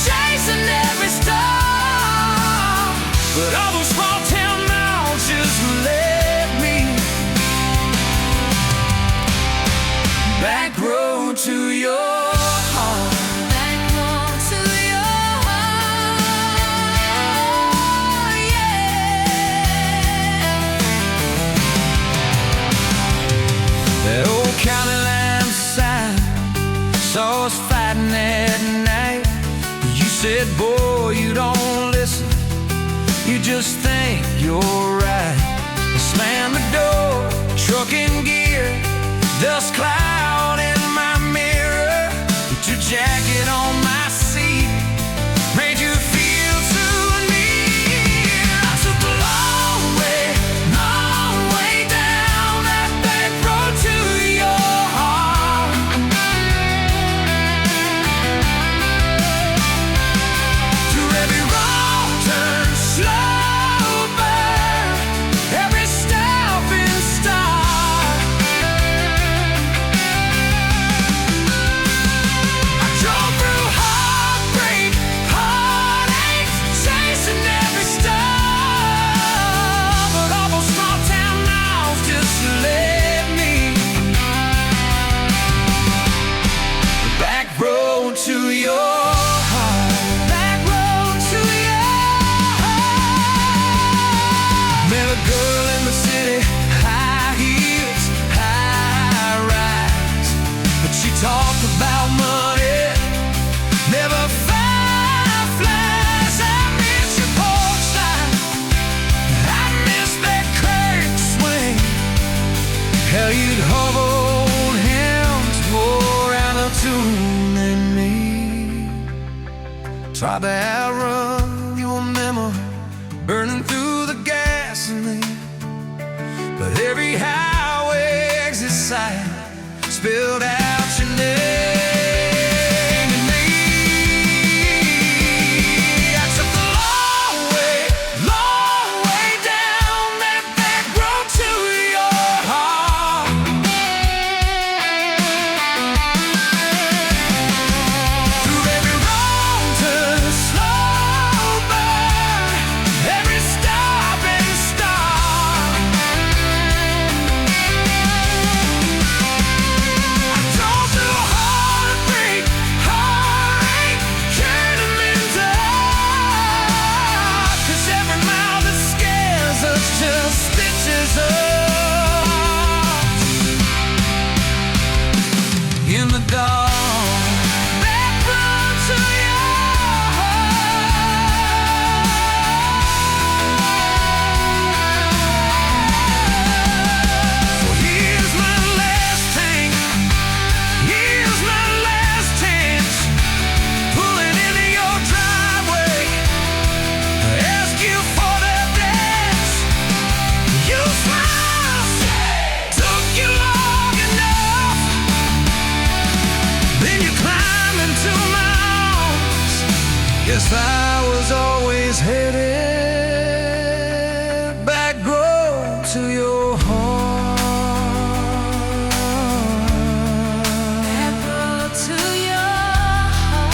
Speaker 1: chasing every star. But all those small town miles just led me back road to your heart.
Speaker 2: Back road to your heart, yeah.
Speaker 1: That old county line sign saw us fighting that night. You said, boy, you don't listen, you just think you're right. I slammed the door, truck in gear, dust cloud in my mirror. Put your jacket on my seat, made you feel too near. I took the long way down that back road to your heart. Through every wrong turn, slow burn, every step and start. I drove through
Speaker 3: Try to outrun your memory, burning through the gasoline. But every highway exit sign spilled out your name and me. I took the long way down that back road to your heart. Through every wrong turn, slow burn, every stop and start. I drove through heartbreak, heartache, turning into art. 'Cause every mile that scares us just stitches us in the dark. Back road to your heart. So here's my last tank, here's my last chance, pulling into your driveway, ask you for that dance. You smile, took you long enough, then you climb into my arms. Guess I was always headed back road to your heart.
Speaker 2: Back road to your heart.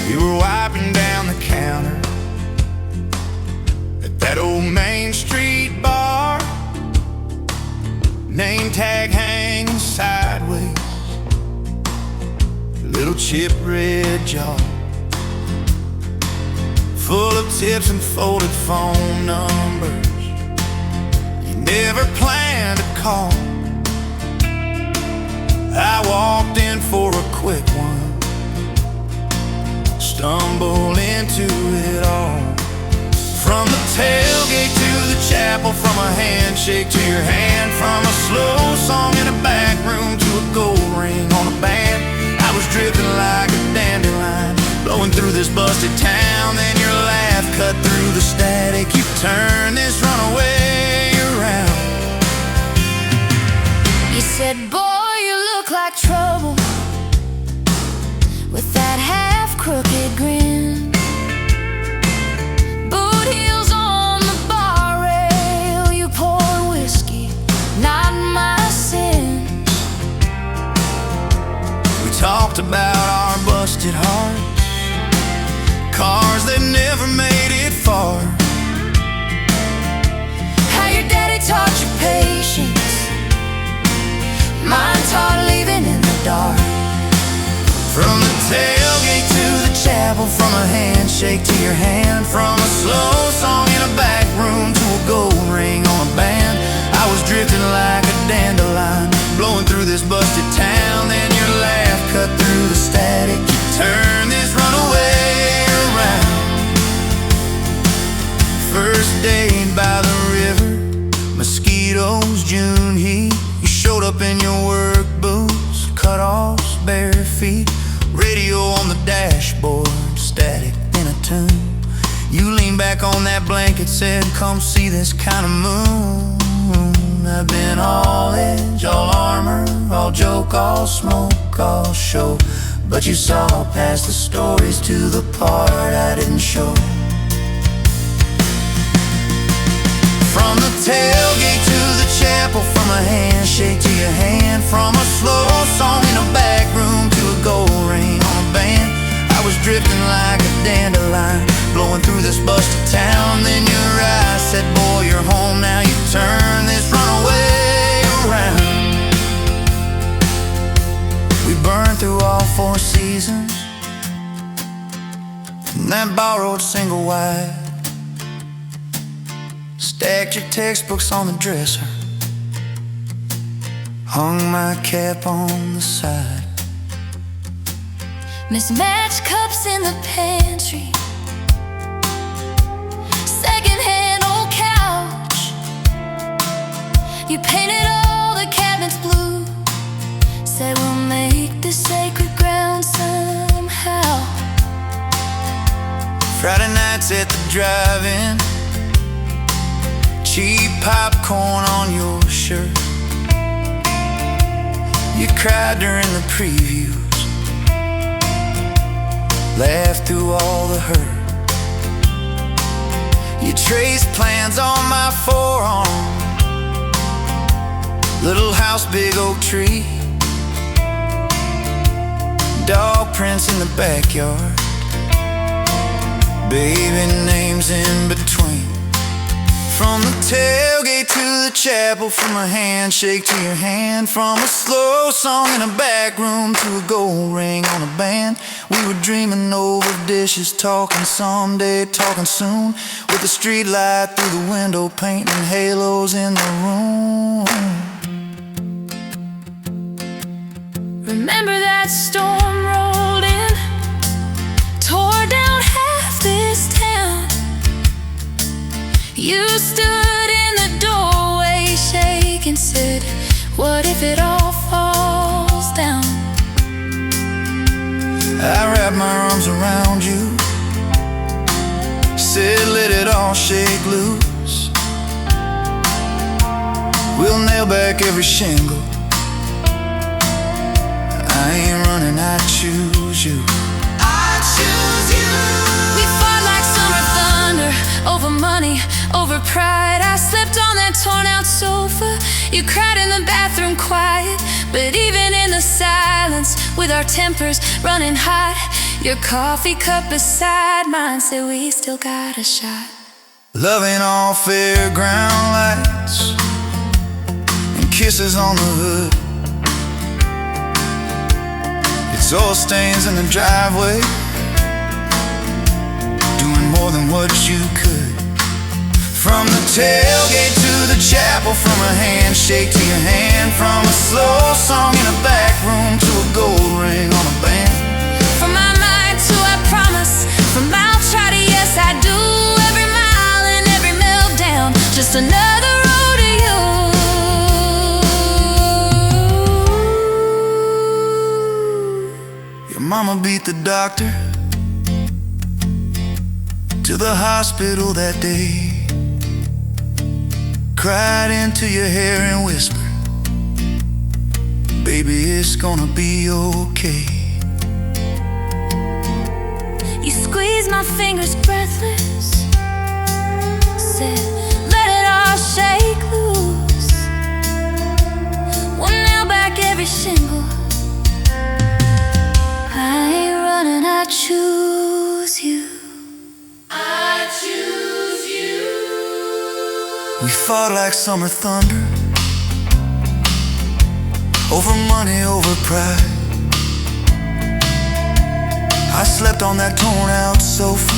Speaker 3: You were wiping down the counter at that old Main Street bar, name tag hanging sideways, little chip red jar full of tips and folded phone numbers you never planned to call. I walked in for a quick one, stumble into it all. From the tailgate to the chapel, from a handshake to your hand, from a slow song in a back room to a gold ring on a band. I was drifting like a dandelion, blowing through this busted town. Then your laugh cut through the static. You turned this runaway around.
Speaker 2: You said, boy, you look like trouble, with that half-crooked grin. Boot heels on the bar rail, you pour whiskey, not my sins.
Speaker 3: We talked about our busted hearts, cars that never made it far.
Speaker 2: How your daddy taught you patience, mine taught leaving in the dark.
Speaker 3: From the tailgate to the chapel, from a handshake to your hand, from a slow song in a back room to a gold ring on a band. I was drifting like a dandelion, blowing through this busted town. Then your laugh cut through the static. You turned this runaway around. First date by the river, mosquitoes, June heat. You showed up in your work boots, cut-offs, bare feet, radio on the dashboard, static in a tune. You leaned back on that blanket, said, come see this kind of moon. I've been all edge, all armor, all joke, all smoke, all show. But you saw past the stories to the part I didn't show. From the tailgate to the chapel, from a handshake to your hand, from a slow song in a back room to a gold ring on a band. I was drifting like a dandelion, blowing through this busted town. Then your eyes said, boy, you're home now. You turn this runaway around.
Speaker 1: Four Seasons and that borrowed single wide. Stacked your textbooks on the dresser, hung my cap on the side.
Speaker 2: Mismatched cups in the pantry, secondhand old couch. You painted all the cabinets blue, said we'll make this sacred ground somehow.
Speaker 1: Friday nights at the drive-in, cheap popcorn on your shirt. You cried during the previews, laughed through all the hurt. You traced plans on my forearm, little house, big oak tree, dog prints in the backyard, baby names in between. From the tailgate to the chapel, from a handshake to your hand, from a slow song in a back room to a gold ring on a band. We were dreaming over dishes, talking someday, talking soon, with the street light through the window, painting halos in the room.
Speaker 2: Remember that storm rolled in, tore down half this town. You stood in the doorway shaking, said, what if it all falls down?
Speaker 1: I wrapped my arms around you, said let it all shake loose. We'll nail back every shingle, I ain't running, I choose you. I choose you.
Speaker 2: We fought like summer thunder, over money, over pride. I slept on that torn out sofa, you cried in the bathroom quiet. But even in the silence, with our tempers running hot, your coffee cup beside mine said we still got a shot.
Speaker 1: Loving all fairground lights and kisses on the hood. It's oil stains in the driveway, doing more than what you could. From the tailgate to the chapel, from a handshake to your hand, from a slow song in a back room to a gold ring on a band.
Speaker 2: From my mind to I promise, from I'll try to yes I do, every mile and every meltdown, just another road to you.
Speaker 1: Your mama beat the doctor to the hospital that day, cried into your hair and whispered, baby, it's gonna be okay.
Speaker 2: You squeezed my fingers breathless, said let it all shake loose. We'll nail back every shingle, I ain't running, I choose you. I choose you.
Speaker 1: We fought like summer thunder, over money, over pride. I slept on that torn out sofa,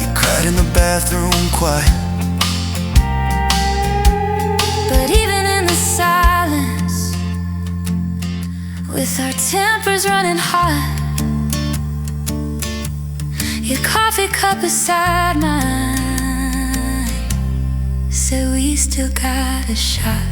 Speaker 1: you cried in the bathroom quiet.
Speaker 2: But even in the silence, with our tempers running hot, your coffee cup beside mine said we still got a shot.